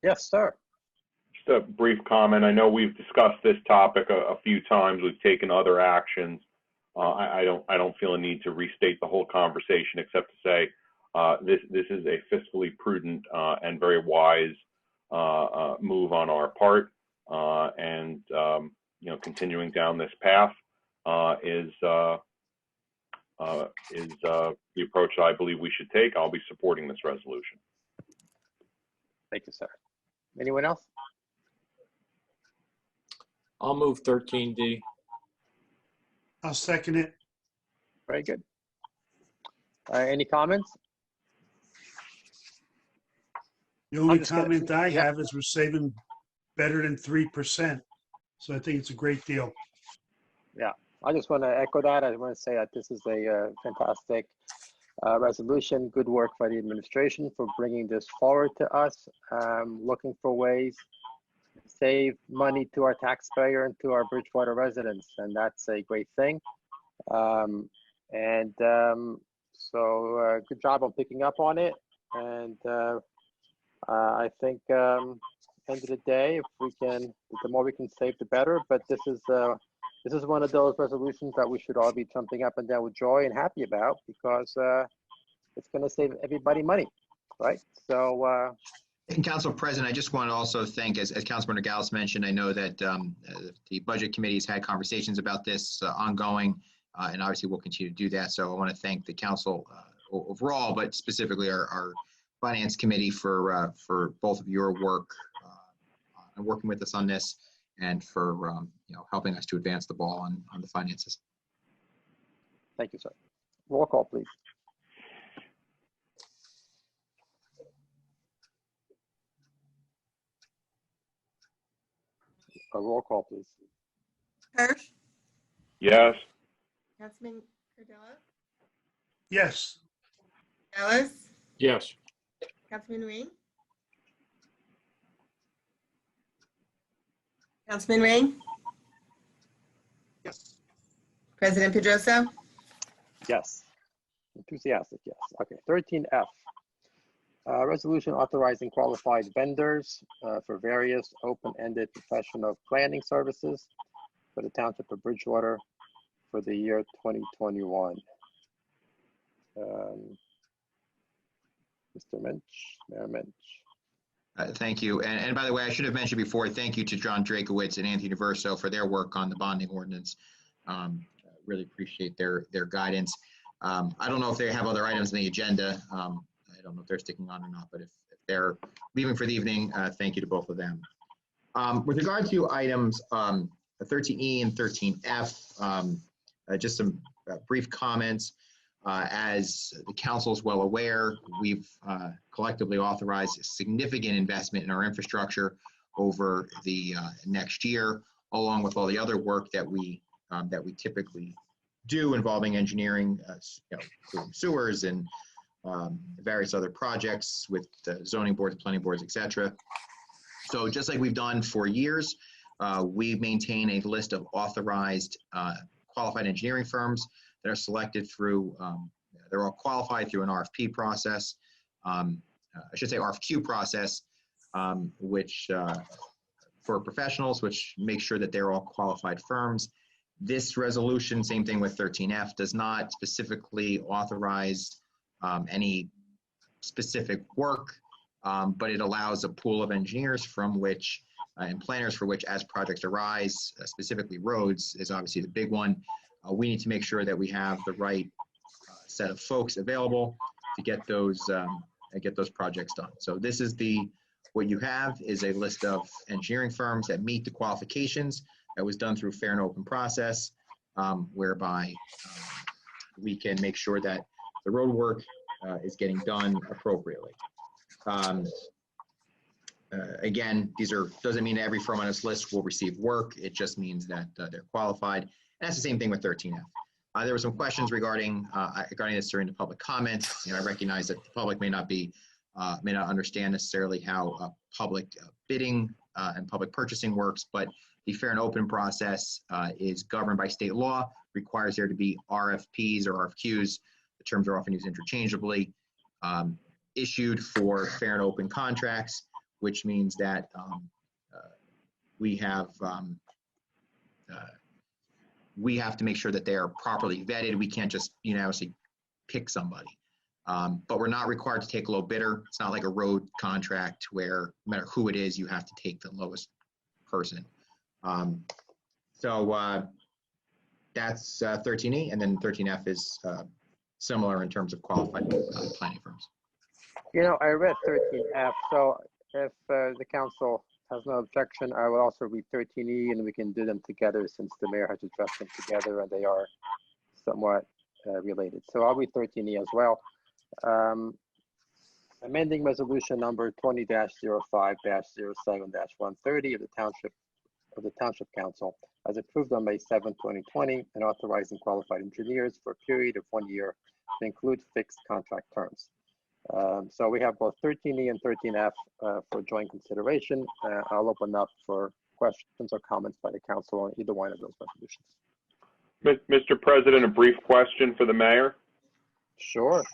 Yes, sir. Just a brief comment. I know we've discussed this topic a few times. We've taken other actions. I don't feel a need to restate the whole conversation except to say this is a fiscally prudent and very wise move on our part, and continuing down this path is the approach that I believe we should take. I'll be supporting this resolution. Thank you, sir. Anyone else? I'll move 13D. I'll second it. Very good. Any comments? The only comment I have is we're saving better than 3%. So I think it's a great deal. Yeah, I just want to echo that. I want to say that this is a fantastic Resolution, good work by the administration for bringing this forward to us, looking for ways to save money to our taxpayer and to our Bridgewater residents, and that's a great thing. So good job on picking up on it. And I think end of the day, if we can, the more we can save, the better. But this is one of those resolutions that we should all be jumping up and down with joy and happy about, because it's going to save everybody money, right? So. And Council President, I just want to also thank, as Councilman Nogales mentioned, I know that the Budget Committee has had conversations about this ongoing, and obviously we'll continue to do that. So I want to thank the Council overall, but specifically our Finance Committee for both of your work and working with us on this, and for helping us to advance the ball on the finances. Thank you, sir. Roll call, please. A roll call, please. Hirsch, Yes. Councilman Cardillo, Yes. Ellis, Yes. Councilman Ring, Councilman Ring, Yes. President Pedrosa, Yes. Enthusiastic, yes. Okay, 13F. Resolution authorizing qualified vendors for various open-ended professional planning services for the Township of Bridgewater for the year 2021. Mr. Minch, Mayor Minch. Thank you. And by the way, I should have mentioned before, thank you to John Drakowitz and Anthony Verso for their work on the bonding ordinance. Really appreciate their guidance. I don't know if they have other items on the agenda. I don't know if they're sticking on or not, but if they're leaving for the evening, thank you to both of them. With regard to items 13E and 13F, just some brief comments. As the council is well aware, we've collectively authorized a significant investment in our infrastructure over the next year, along with all the other work that we typically do involving engineering, including sewers and various other projects with zoning boards, planning boards, etc. So just like we've done for years, we maintain a list of authorized qualified engineering firms that are selected through, they're all qualified through an RFP process, I should say RFQ process, which for professionals, which makes sure that they're all qualified firms. This resolution, same thing with 13F, does not specifically authorize any specific work, but it allows a pool of engineers from which and planners for which, as projects arise, specifically roads is obviously the big one. We need to make sure that we have the right set of folks available to get those projects done. So this is what you have is a list of engineering firms that meet the qualifications that was done through fair and open process, whereby we can make sure that the road work is getting done appropriately. Again, doesn't mean every firm on this list will receive work. It just means that they're qualified. And that's the same thing with 13F. There were some questions regarding this during the public comment. I recognize that the public may not understand necessarily how public bidding and public purchasing works, but the fair and open process is governed by state law, requires there to be RFPs or RFQs. The terms are often used interchangeably, issued for fair and open contracts, which means that we have to make sure that they are properly vetted. We can't just unanimously pick somebody. But we're not required to take a low bidder. It's not like a road contract where no matter who it is, you have to take the lowest person. So that's 13E, and then 13F is similar in terms of qualified planning firms. I read 13F, so if the council has no objection, I will also read 13E, and we can do them together since the mayor has addressed them together and they are somewhat related. So I'll read 13E as well. Amending resolution number 20-05-07-130 of the Township Council as approved on May 7, 2020, and authorizing qualified engineers for a period of 1 year to include fixed contract terms. So we have both 13E and 13F for joint consideration. I'll open up for questions or comments by the council on either one of those resolutions. Mr. President, a brief question for the mayor. Sure.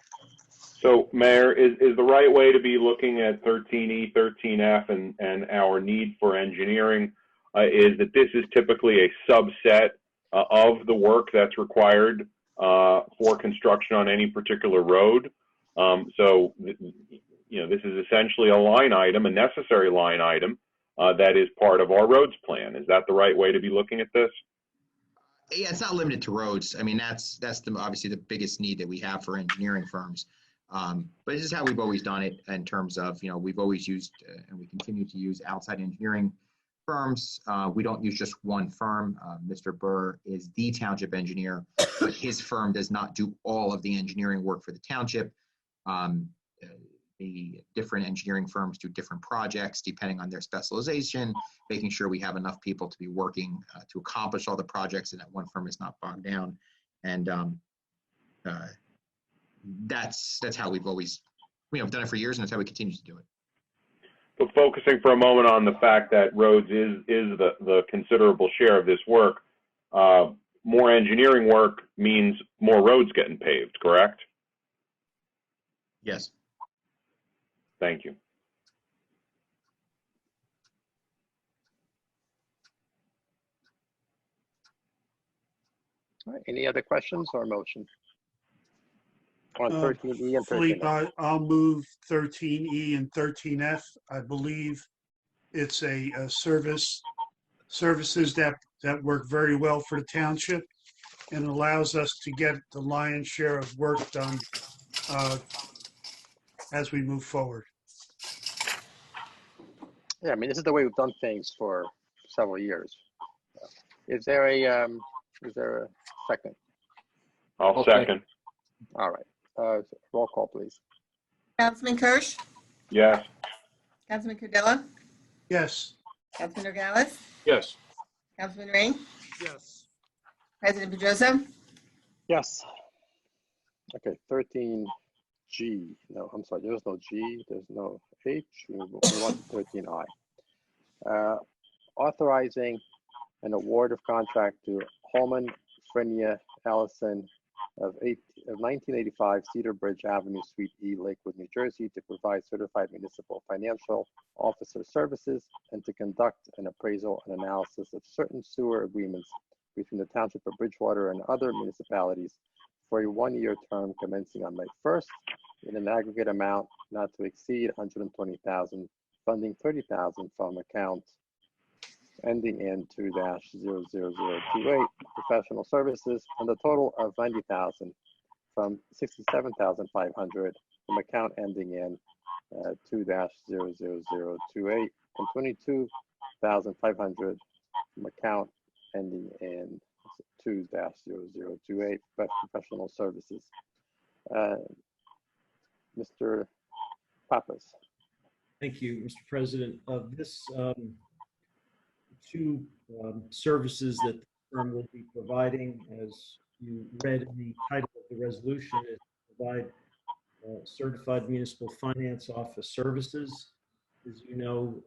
So, Mayor, is the right way to be looking at 13E, 13F, and our need for engineering is that this is typically a subset of the work that's required for construction on any particular road? So, you know, this is essentially a line item, a necessary line item that is part of our roads plan. Is that the right way to be looking at this? Yeah, it's not limited to roads. I mean, that's obviously the biggest need that we have for engineering firms. But this is how we've always done it in terms of, you know, we've always used and we continue to use outside engineering firms. We don't use just one firm. Mr. Burr is the township engineer, but his firm does not do all of the engineering work for the township. The different engineering firms do different projects depending on their specialization, making sure we have enough people to be working to accomplish all the projects and that one firm is not bogged down. And that's how we've always, you know, done it for years, and that's how we continue to do it. But focusing for a moment on the fact that roads is the considerable share of this work, more engineering work means more roads getting paved, correct? Yes. Thank you. All right, any other questions or motion? On 13E and 13F. Philippe, I'll move 13E and 13F. I believe it's a services that work very well for the township and allows us to get the lion's share of work done as we move forward. Yeah, I mean, this is the way we've done things for several years. Is there a second? I'll second. All right. Roll call, please. Councilman Kirsch? Yes. Councilman Cardillo? Yes. Councilman Nogales? Yes. Councilman Ring? Yes. President Pedrosa? Yes. Okay, 13G. No, I'm sorry, there's no G, there's no H. We want 13I. Authorizing an award of contract to Holman, Frenia, Allison of 1985 Cedar Bridge Avenue, Suite E, Lakewood, New Jersey, to provide certified municipal financial officer services and to conduct an appraisal and analysis of certain sewer agreements between the Township of Bridgewater and other municipalities for a one-year term commencing on May 1st in an aggregate amount not to exceed $120,000, funding $30,000 from account ending in 2-00028 professional services, and a total of $90,000 from $67,500 from account ending in 2-00028 and $22,500 from account ending in 2-0028 professional services. Mr. Pappas. Thank you, Mr. President. Of this two services that the firm will be providing, as you read in the title of the resolution, is to provide certified municipal finance office services. As you know,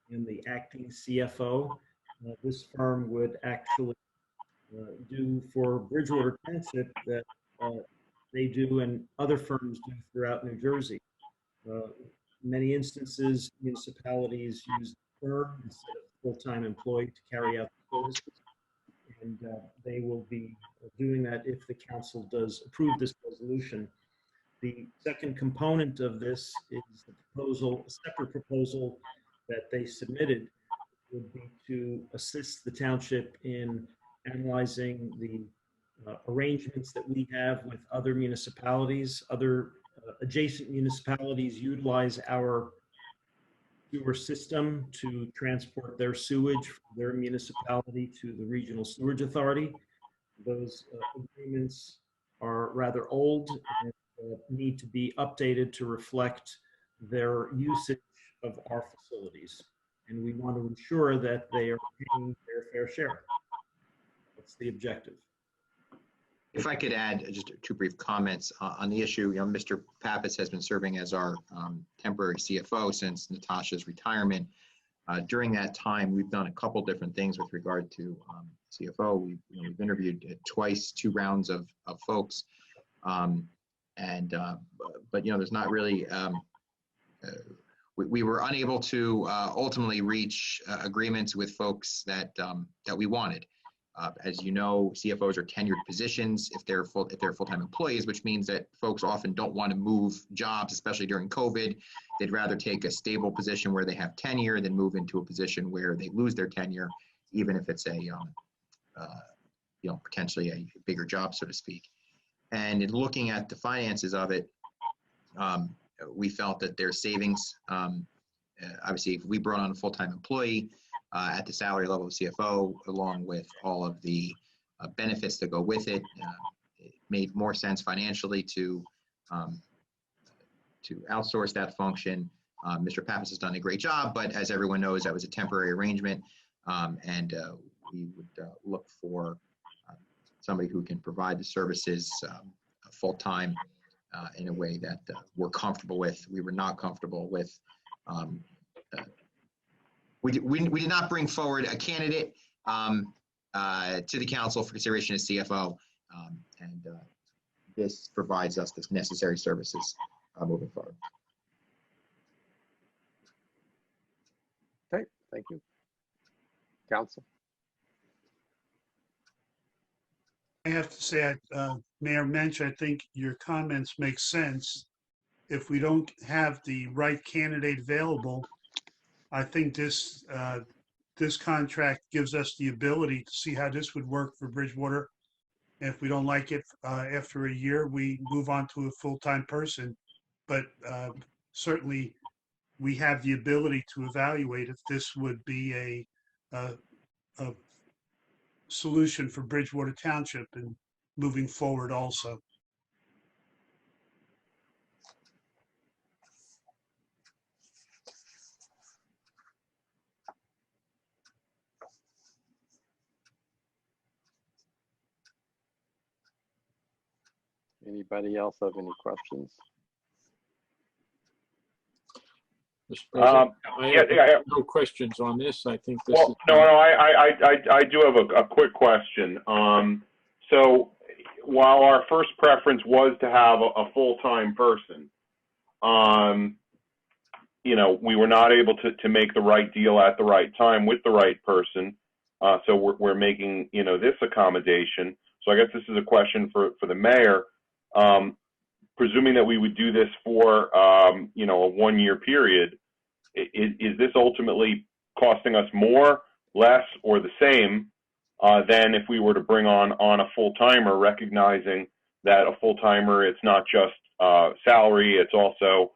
in the acting CFO, this firm would actually do for Bridgewater Township that they do and other firms do throughout New Jersey. Many instances, municipalities use the firm instead of full-time employee to carry out the services, and they will be doing that if the council does approve this resolution. The second component of this is the proposal, a separate proposal that they submitted would be to assist the township in analyzing the arrangements that we have with other municipalities. Other adjacent municipalities utilize our sewer system to transport their sewage from their municipality to the regional sewage authority. Those agreements are rather old and need to be updated to reflect their usage of our facilities. And we want to ensure that they are paying their fair share. That's the objective. If I could add just two brief comments on the issue. Mr. Pappas has been serving as our temporary CFO since Natasha's retirement. During that time, we've done a couple different things with regard to CFO. We've interviewed twice, 2 rounds of folks, but there's not really. We were unable to ultimately reach agreements with folks that we wanted. As you know, CFOs are tenured positions if they're full-time employees, which means that folks often don't want to move jobs, especially during COVID. They'd rather take a stable position where they have tenure than move into a position where they lose their tenure, even if it's a potentially a bigger job, so to speak. And in looking at the finances of it, we felt that there's savings. Obviously, if we brought on a full-time employee at the salary level of CFO, along with all of the benefits that go with it, it made more sense financially to outsource that function. Mr. Pappas has done a great job, but as everyone knows, that was a temporary arrangement, and we would look for somebody who can provide the services full-time in a way that we're comfortable with. We were not comfortable with. We did not bring forward a candidate to the council for consideration as CFO, and this provides us the necessary services moving forward. Okay, thank you. Council. I have to say, Mayor Mensch, I think your comments make sense. If we don't have the right candidate available, I think this contract gives us the ability to see how this would work for Bridgewater. And if we don't like it after a year, we move on to a full-time person. But certainly, we have the ability to evaluate if this would be a solution for Bridgewater Township and moving forward also. Anybody else have any questions? Mr. President, I have no questions on this. I think this is. I do have a quick question. So while our first preference was to have a full-time person, we were not able to make the right deal at the right time with the right person. So we're making, this accommodation. So I guess this is a question for the mayor. Presuming that we would do this for, a 1-year period, is this ultimately costing us more, less, or the same than if we were to bring on a full-timer, recognizing that a full-timer, it's not just salary, it's also,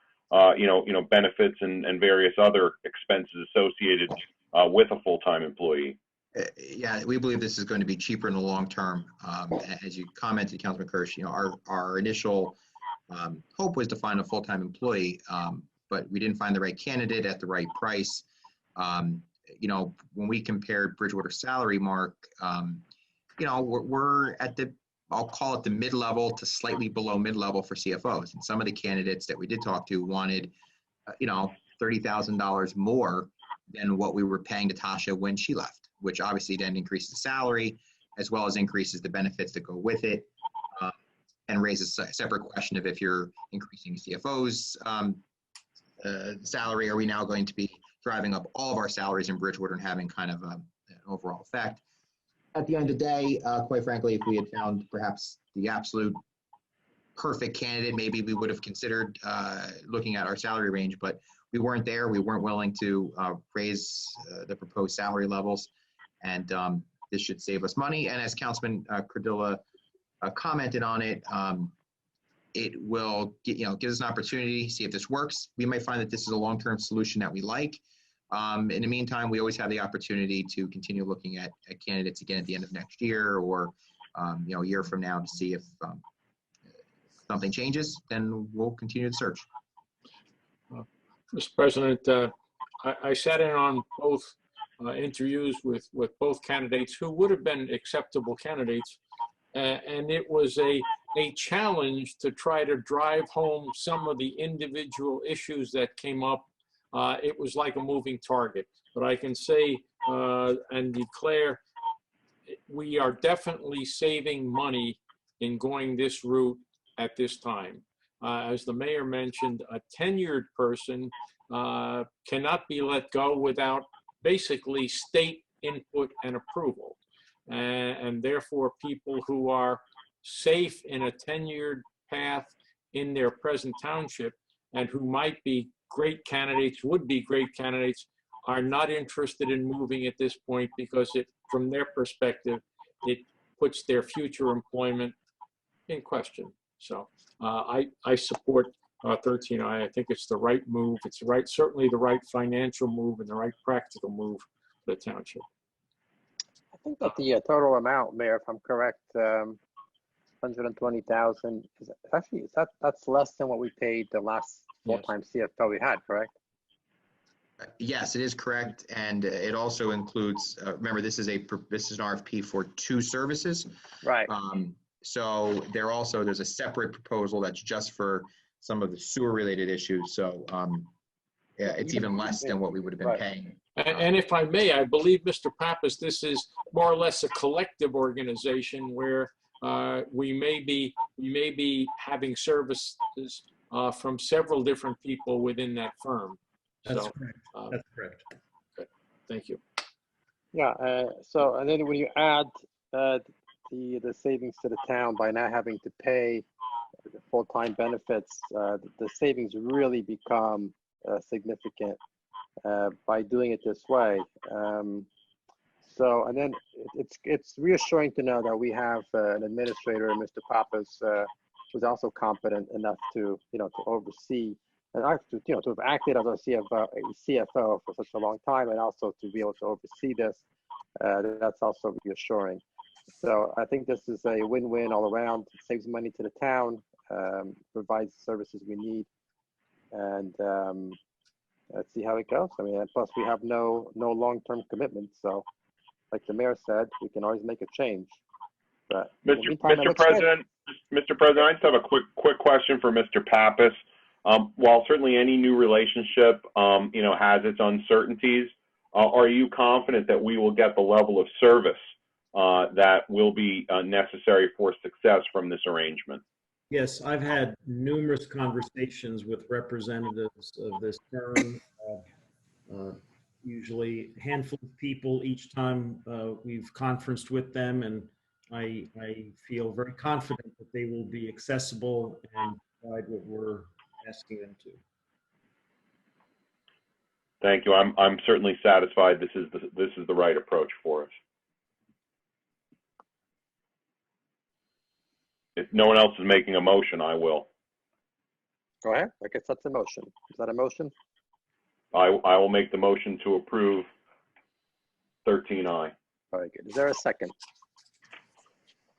benefits and various other expenses associated with a full-time employee? Yeah, we believe this is going to be cheaper in the long term. As you commented, Councilman Kirsch, our initial hope was to find a full-time employee, but we didn't find the right candidate at the right price. When we compared Bridgewater salary, Mark, we're at I'll call it the mid-level to slightly below mid-level for CFOs. And some of the candidates that we did talk to wanted, $30,000 more than what we were paying Natasha when she left, which obviously then increases the salary as well as increases the benefits that go with it, and raises a separate question of if you're increasing CFO's salary, are we now going to be driving up all of our salaries in Bridgewater and having kind of an overall effect? At the end of the day, quite frankly, if we had found perhaps the absolute perfect candidate, maybe we would have considered looking at our salary range, but we weren't there. We weren't willing to raise the proposed salary levels, and this should save us money. And as Councilman Cardilla commented on it, it will give us an opportunity to see if this works. We might find that this is a long-term solution that we like. In the meantime, we always have the opportunity to continue looking at candidates again at the end of next year, or a year from now, to see if something changes. Then we'll continue the search. Mr. President, I sat in on both interviews with both candidates who would have been acceptable candidates. and it was a challenge to try to drive home some of the individual issues that came up. It was like a moving target, but I can say and declare we are definitely saving money in going this route at this time. As the mayor mentioned, a tenured person cannot be let go without basically state input and approval. And therefore, people who are safe in a tenured path in their present township and who might be great candidates, would be great candidates, are not interested in moving at this point because it, from their perspective, it puts their future employment in question. So I support 13I. I think it's the right move. It's right, certainly the right financial move and the right practical move for the township. I think that the total amount, Mayor, if I'm correct, 120,000 is actually that's less than what we paid the last full-time CFO we had, correct? Yes, it is correct, and it also includes. Remember, this is an RFP for 2 services. Right. So there's a separate proposal that's just for some of the sewer-related issues. So yeah, it's even less than what we would have been paying. And if I may, I believe, Mr. Pappas, this is more or less a collective organization where we may be having services from several different people within that firm. That's correct. That's correct. Good. Thank you. Yeah. So, and then when you add the savings to the town by not having to pay the full-time benefits, the savings really become significant by doing it this way. So, and then it's reassuring to know that we have an administrator, Mr. Pappas, who's also competent enough to to oversee and to have acted as a CFO for such a long time, and also to be able to oversee this. That's also reassuring. So I think this is a win-win all around. It saves money to the town, provides services we need, and let's see how it goes. I mean, and plus we have no long-term commitments. So, like the mayor said, we can always make a change. But Mr. President, I just have a quick question for Mr. Pappas. While certainly any new relationship, has its uncertainties, are you confident that we will get the level of service that will be necessary for success from this arrangement? Yes, I've had numerous conversations with representatives of this firm, usually a handful of people each time we've conferenced with them, and I feel very confident that they will be accessible and provide what we're asking them to. Thank you. I'm certainly satisfied this is the right approach for us. If no one else is making a motion, I will. Go ahead. I guess that's a motion. Is that a motion? I will make the motion to approve 13I. Very good. Is there a second?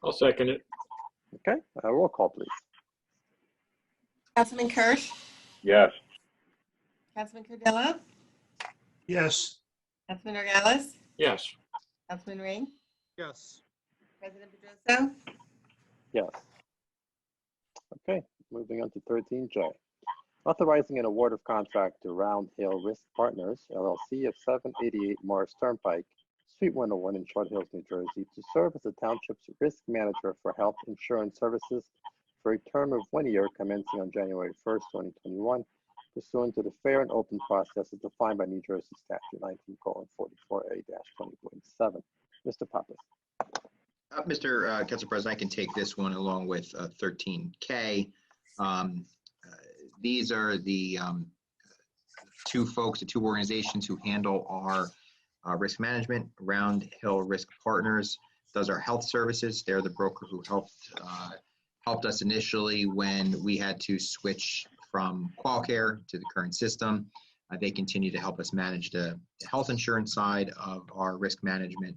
I'll second it. Okay. Roll call, please. Councilman Kirsch, Yes. Councilman Cardillo, Yes. Councilman Nogales, Yes. Councilman Ring, Yes. President Pedrosa, Yes. Okay. Moving on to 13J. Authorizing an award of contract to Round Hill Risk Partners, LLC of 788 Morris Turnpike, Suite 101 in Short Hills, New Jersey, to serve as the township's risk manager for health insurance services for a term of 1 year commencing on January 1st, 2021, pursuant to the fair and open process as defined by New Jersey Statute 19:44A-20.7. Mr. Pappas. Mr. Council President, I can take this one along with 13K. These are the two organizations who handle our risk management. Round Hill Risk Partners does our health services. They're the broker who helped us initially when we had to switch from QualCare to the current system. They continue to help us manage the health insurance side of our risk management.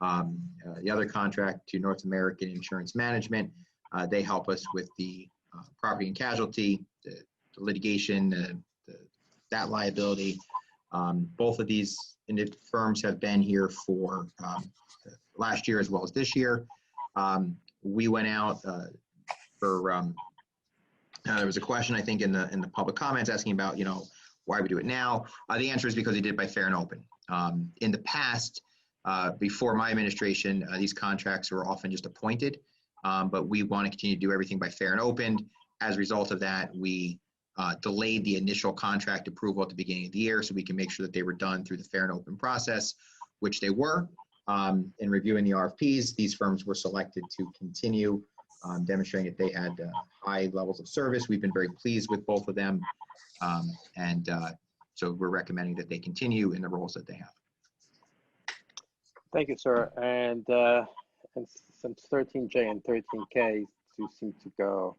The other contract to North American Insurance Management, they help us with the property and casualty, the litigation, that liability. Both of these firms have been here for last year as well as this year. we went out for, there was a question, I think, in the public comments asking about, why we do it now. The answer is because we did it by fair and open. In the past, before my administration, these contracts were often just appointed, but we want to continue to do everything by fair and open. As a result of that, we delayed the initial contract approval at the beginning of the year so we can make sure that they were done through the fair and open process, which they were. In reviewing the RFPs, these firms were selected to continue demonstrating that they had high levels of service. We've been very pleased with both of them. So we're recommending that they continue in the roles that they have. Thank you, sir. And since 13J and 13K do seem to go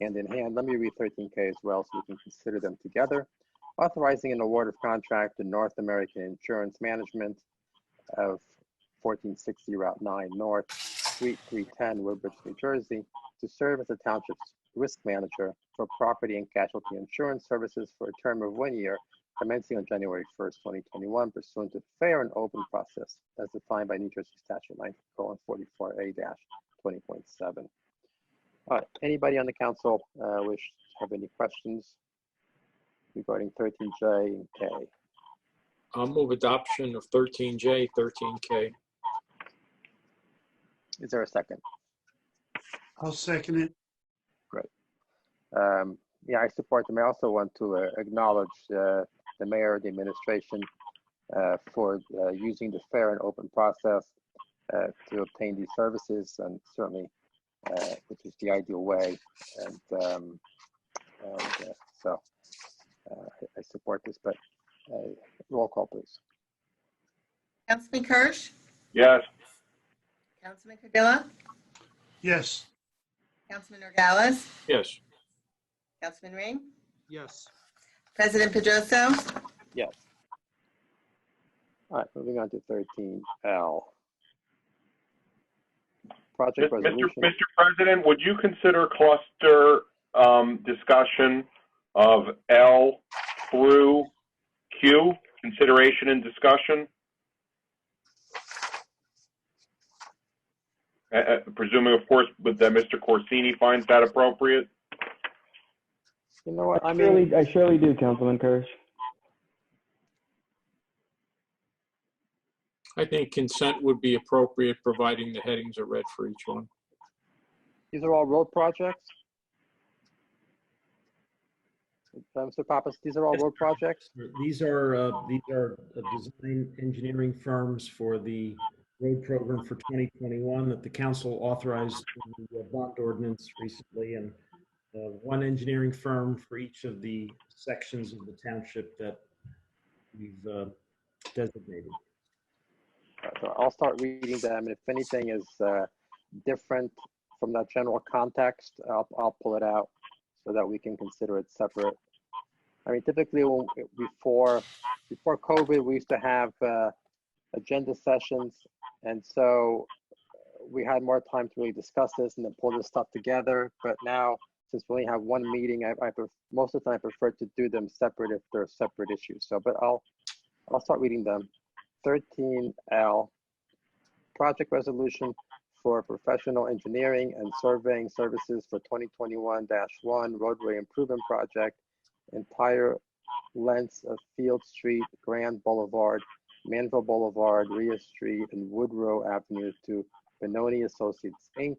hand in hand, let me read 13K as well so we can consider them together. Authorizing an award of contract to North American Insurance Management of 1460 Route 9 North, Suite 310, Woodbridge, New Jersey, to serve as the township's risk manager for property and casualty insurance services for a term of 1 year, commencing on January 1st, 2021, pursuant to the fair and open process as defined by New Jersey Statute 9:44A-20.7. All right, anybody on the council wish to have any questions regarding 13J and K? I'll move adoption of 13J, 13K. Is there a second? I'll second it. Great. Yeah, I support them. I also want to acknowledge the mayor, the administration, for using the fair and open process to obtain these services, and certainly, which is the ideal way. And so I support this, but roll call, please. Councilman Kirsch? Yes. Councilman Cardillo? Yes. Councilman Nogales? Yes. Councilman Ring? Yes. President Pedroso? Yes. All right, moving on to 13L. Project resolution. Mr. President, would you consider cluster discussion of L through Q, consideration and discussion? Presuming, of course, that Mr. Corsini finds that appropriate. You know what, I surely do, Councilman Kirsch. I think consent would be appropriate, providing the headings are read for each one. These are all road projects? Mr. Pappas, these are all road projects? These are design engineering firms for the road program for 2021 that the council authorized in the bond ordinance recently, and one engineering firm for each of the sections of the township that we've designated. So I'll start reading them, and if anything is different from that general context, I'll pull it out so that we can consider it separate. I mean, typically before COVID, we used to have agenda sessions, and so we had more time to really discuss this and then pull this stuff together. But now, since we only have one meeting, most of the time I prefer to do them separate if they're separate issues. So, but I'll start reading them. 13L, project resolution for professional engineering and surveying services for 2021-1 roadway improvement project, entire lengths of Field Street, Grand Boulevard, Manville Boulevard, Rhea Street, and Woodrow Avenue to Benoni Associates, Inc.,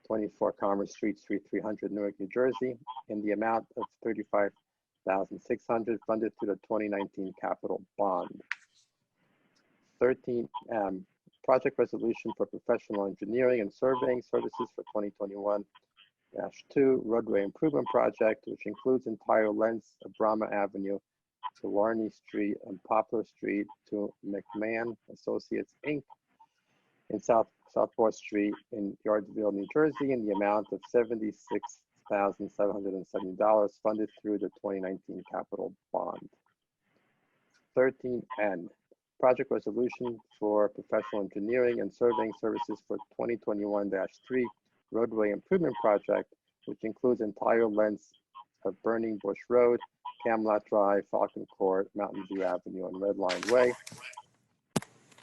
24 Commerce Street, Suite 300, Newark, New Jersey, in the amount of $35,600 funded through the 2019 capital bond. 13M, project resolution for professional engineering and surveying services for 2021-2 roadway improvement project, which includes entire lengths of Brahma Avenue to Larney Street and Poplar Street to McMahon Associates, Inc. in South 4th Street in Yardville, New Jersey, in the amount of $76,770 funded through the 2019 capital bond. 13N, project resolution for professional engineering and surveying services for 2021-3 roadway improvement project, which includes entire lengths of Burning Bush Road, Camelot Drive, Falcon Court, Mountain View Avenue, and Red Line Way,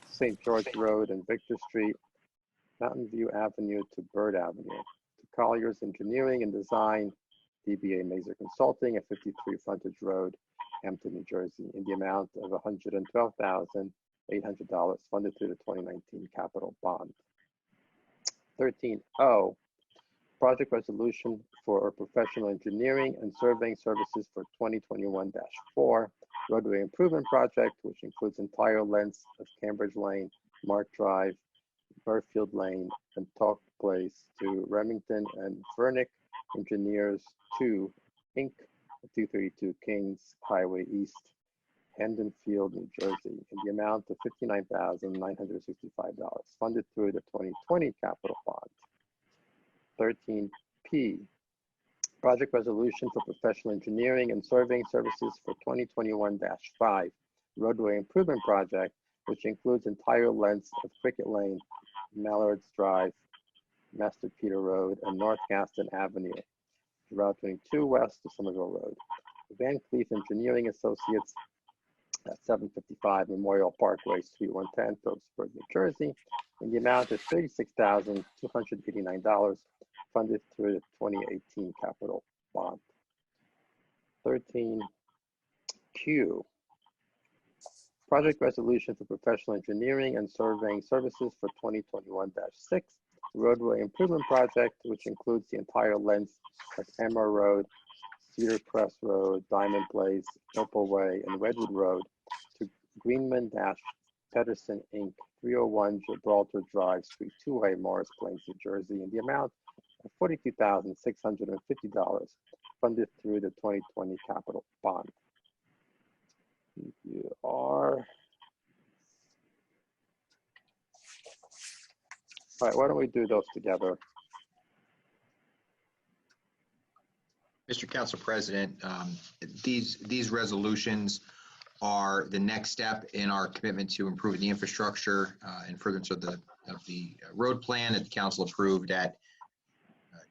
St. George Road and Victor Street, Mountain View Avenue to Bird Avenue, to Colliers Engineering and Design, DBA Mazer Consulting at 53 Frontage Road, Hampton, New Jersey, in the amount of $112,800 funded through the 2019 capital bond. 13O, project resolution for professional engineering and surveying services for 2021-4 roadway improvement project, which includes entire lengths of Cambridge Lane, Mark Drive, Burfield Lane, and Talk Place to Remington and Vernick Engineers 2, Inc., 232 Kings Highway East, Hampdenfield, New Jersey, in the amount of $59,965, funded through the 2020 capital bond. 13P, project resolution for professional engineering and surveying services for 2021-5 roadway improvement project, which includes entire lengths of Cricket Lane, Mallards Drive, Master Peter Road, and North Gaston Avenue, Route 22 west to Somerville Road. Van Cleef Engineering Associates at 755 Memorial Parkway, Suite 110, Phillipsburg, New Jersey, in the amount of $36,289, funded through the 2018 capital bond. 13Q, project resolution for professional engineering and surveying services for 2021-6 roadway improvement project, which includes the entire length of Emma Road, Cedar Crest Road, Diamond Place, Opal Way, and Redwood Road to Greenman-Pedersen Inc., 301 Gibraltar Drive, Suite 2A, Morris Plains, New Jersey, in the amount of $42,650, funded through the 2020 capital bond. You are. All right, why don't we do those together? Mr. Council President, these resolutions are the next step in our commitment to improving the infrastructure and furtherance of the road plan that the council approved at,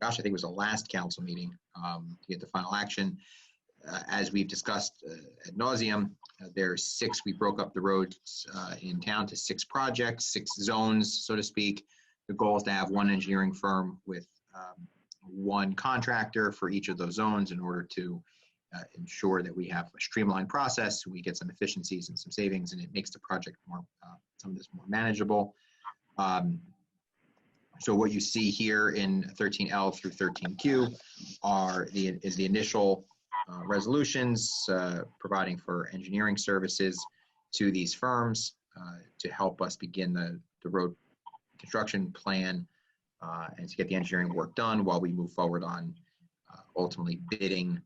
I think it was the last council meeting to get the final action. As we've discussed ad nauseum, there's 6, we broke up the roads in town to 6 projects, 6 zones, so to speak. The goal is to have one engineering firm with one contractor for each of those zones in order to ensure that we have a streamlined process, we get some efficiencies and some savings, and it makes the project more, some of this more manageable. So what you see here in 13L through 13Q is the initial resolutions providing for engineering services to these firms to help us begin the road construction plan and to get the engineering work done while we move forward on ultimately bidding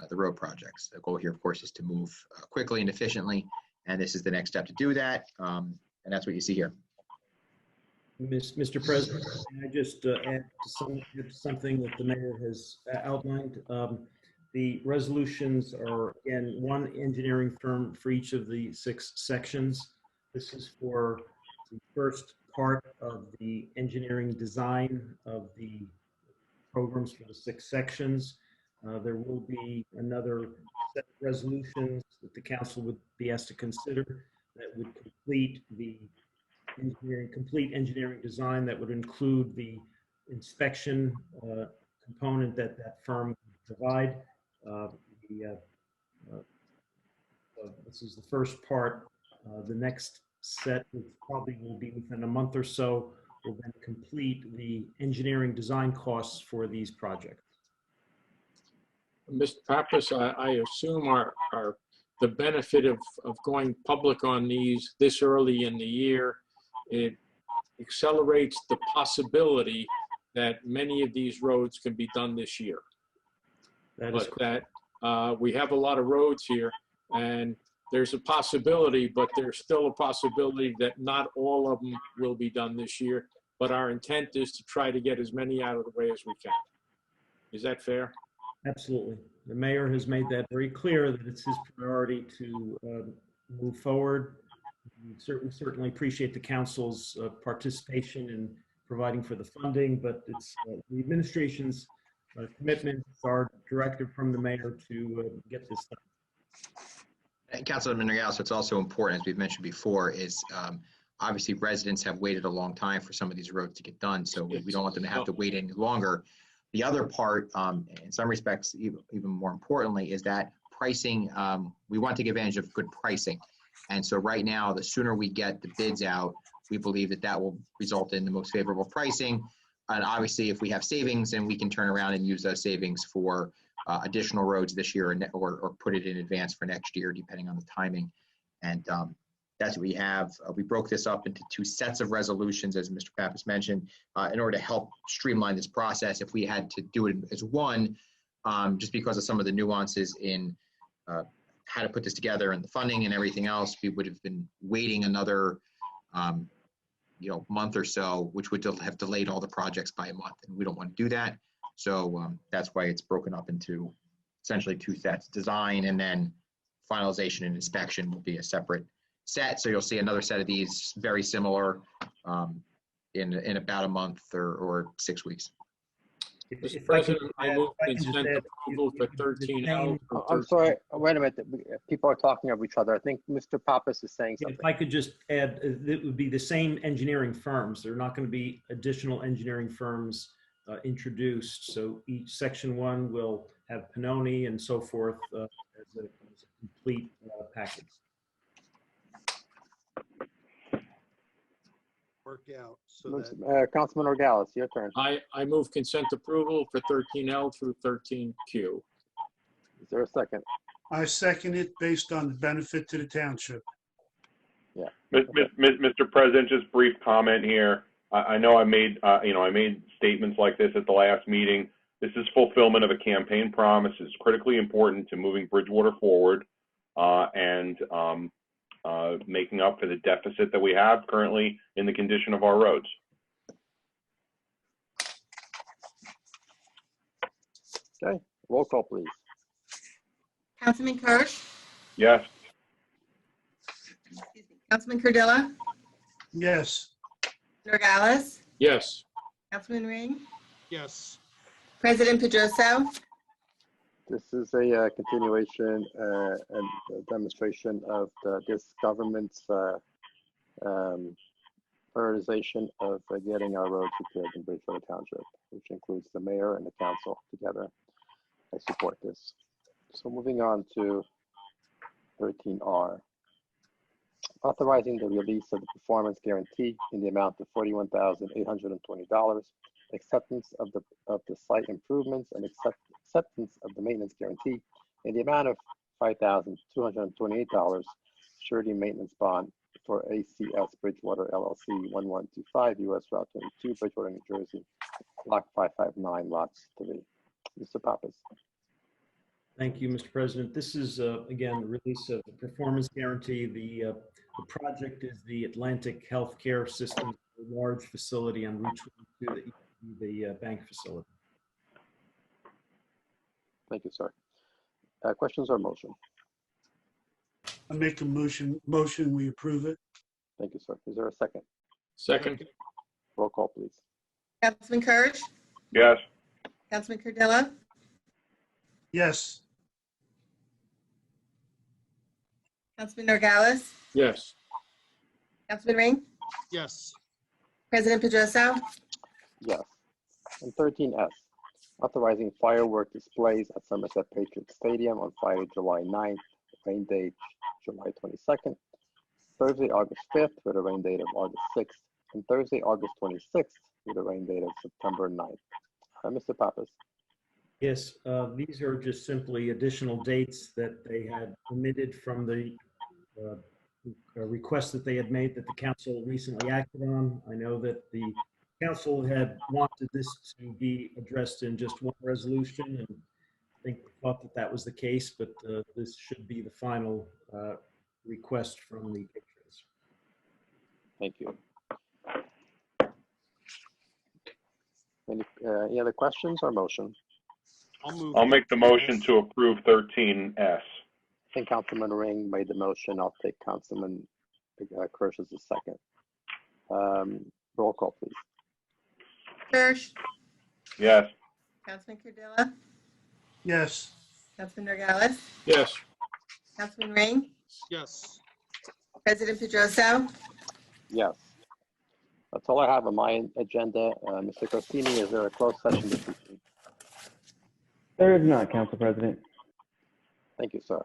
the road projects. The goal here, of course, is to move quickly and efficiently, and this is the next step to do that, and that's what you see here. Mr. President, can I just add to something that the mayor has outlined? The resolutions are, again, one engineering firm for each of the 6 sections. This is for the first part of the engineering design of the programs for the 6 sections. There will be another set of resolutions that the council would be asked to consider that would complete the complete engineering design that would include the inspection component that firm would provide. This is the first part. The next set, which probably will be within a month or so, will then complete the engineering design costs for these projects. Mr. Pappas, I assume the benefit of going public on these this early in the year, it accelerates the possibility that many of these roads can be done this year. That is correct. We have a lot of roads here, and there's a possibility, but there's still a possibility that not all of them will be done this year. But our intent is to try to get as many out of the way as we can. Is that fair? Absolutely. The mayor has made that very clear that it's his priority to move forward. We certainly appreciate the council's participation in providing for the funding, but it's the administration's commitment, our directive from the mayor to get this done. And Councilman Nogales, what's also important, as we've mentioned before, is Obviously, residents have waited a long time for some of these roads to get done, so we don't want them to have to wait any longer. The other part, in some respects, even more importantly, is that pricing. We want to take advantage of good pricing. And so right now, the sooner we get the bids out, we believe that that will result in the most favorable pricing. And obviously, if we have savings, then we can turn around and use those savings for additional roads this year or put it in advance for next year, depending on the timing. And that's what we have. We broke this up into 2 sets of resolutions, as Mr. Pappas mentioned, in order to help streamline this process. If we had to do it as one, just because of some of the nuances in how to put this together and the funding and everything else, we would have been waiting another month or so, which would have delayed all the projects by a month, and we don't want to do that. So that's why it's broken up into essentially 2 sets. Design and then finalization and inspection will be a separate set. So you'll see another set of these very similar in about a month or 6 weeks. Mr. President, I move consent approval for 13L. I'm sorry, wait a minute. People are talking over each other. I think Mr. Pappas is saying something. If I could just add, it would be the same engineering firms. There are not going to be additional engineering firms introduced. So each section 1 will have Pannoni and so forth as a complete package. Work out. So that Councilman Orgalis, your turn. I move consent approval for 13L through 13Q. Is there a second? I second it based on the benefit to the township. Yeah. Mr. President, just brief comment here. I know I made statements like this at the last meeting. This is fulfillment of a campaign promise. It's critically important to moving Bridgewater forward and making up for the deficit that we have currently in the condition of our roads. Okay, roll call, please. Councilman Kirsch, Yes. Councilman Cardilla, Yes. Norgalis, Yes. Councilman Ring, yes. President Pedroso, This is a continuation and a demonstration of this government's prioritization of getting our roads repaired in Bridgewater Township, which includes the mayor and the council together. I support this. So moving on to 13R. Authorizing the release of the performance guarantee in the amount of $41,820, acceptance of the site improvements and acceptance of the maintenance guarantee in the amount of $5,228, surety maintenance bond for ACS Bridgewater LLC 1125 US Route 22, Bridgewater, New Jersey, Block 559, Lots 3. Mr. Pappas. Thank you, Mr. President. This is, again, the release of the performance guarantee. The project is the Atlantic Healthcare System, a large facility on Route 22, the bank facility. Thank you, sir. Questions or motion? I make a motion, we approve it. Thank you, sir. Is there a second? Second. Roll call, please. Councilman Kirsch, Yes. Councilman Cardilla, Yes. Councilman Norgalis, Yes. Councilman Ring, Yes. President Pedroso, Yes. And 13S, authorizing firework displays at Somerset Patriots Stadium on Friday, July 9th, rain date July 22nd, Thursday, August 5th, with a rain date of August 6th, and Thursday, August 26th, with a rain date of September 9th. Mr. Pappas. Yes, these are just simply additional dates that they had omitted from the request that they had made that the council recently acted on. I know that the council had wanted this to be addressed in just one resolution, and I think thought that that was the case, but this should be the final request from the patrons. Thank you. Any other questions or motion? I'll make the motion to approve 13S. I think Councilman Ring made the motion. I'll take Councilman Kirsch as a second. Roll call, please. Kirsch, Yes. Councilman Cardilla, Yes. Councilman Norgalis, Yes. Councilman Ring, Yes. President Pedroso, Yes. That's all I have on my agenda. Mr. Corsini, is there a closed session this evening? There is not, Council President. Thank you, sir.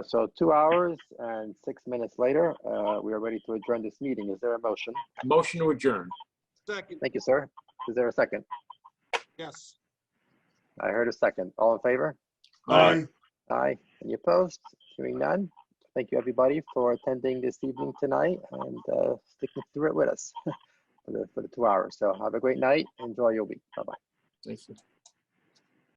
So 2 hours and 6 minutes later, we are ready to adjourn this meeting. Is there a motion? Motion to adjourn. Second, Thank you, sir. Is there a second? yes. I heard a second. All in favor? Aye. Aye. Any opposed? Hearing none. Thank you, everybody, for attending this evening tonight and sticking through it with us for the 2 hours. So have a great night. Enjoy your week. Bye-bye. Thank you.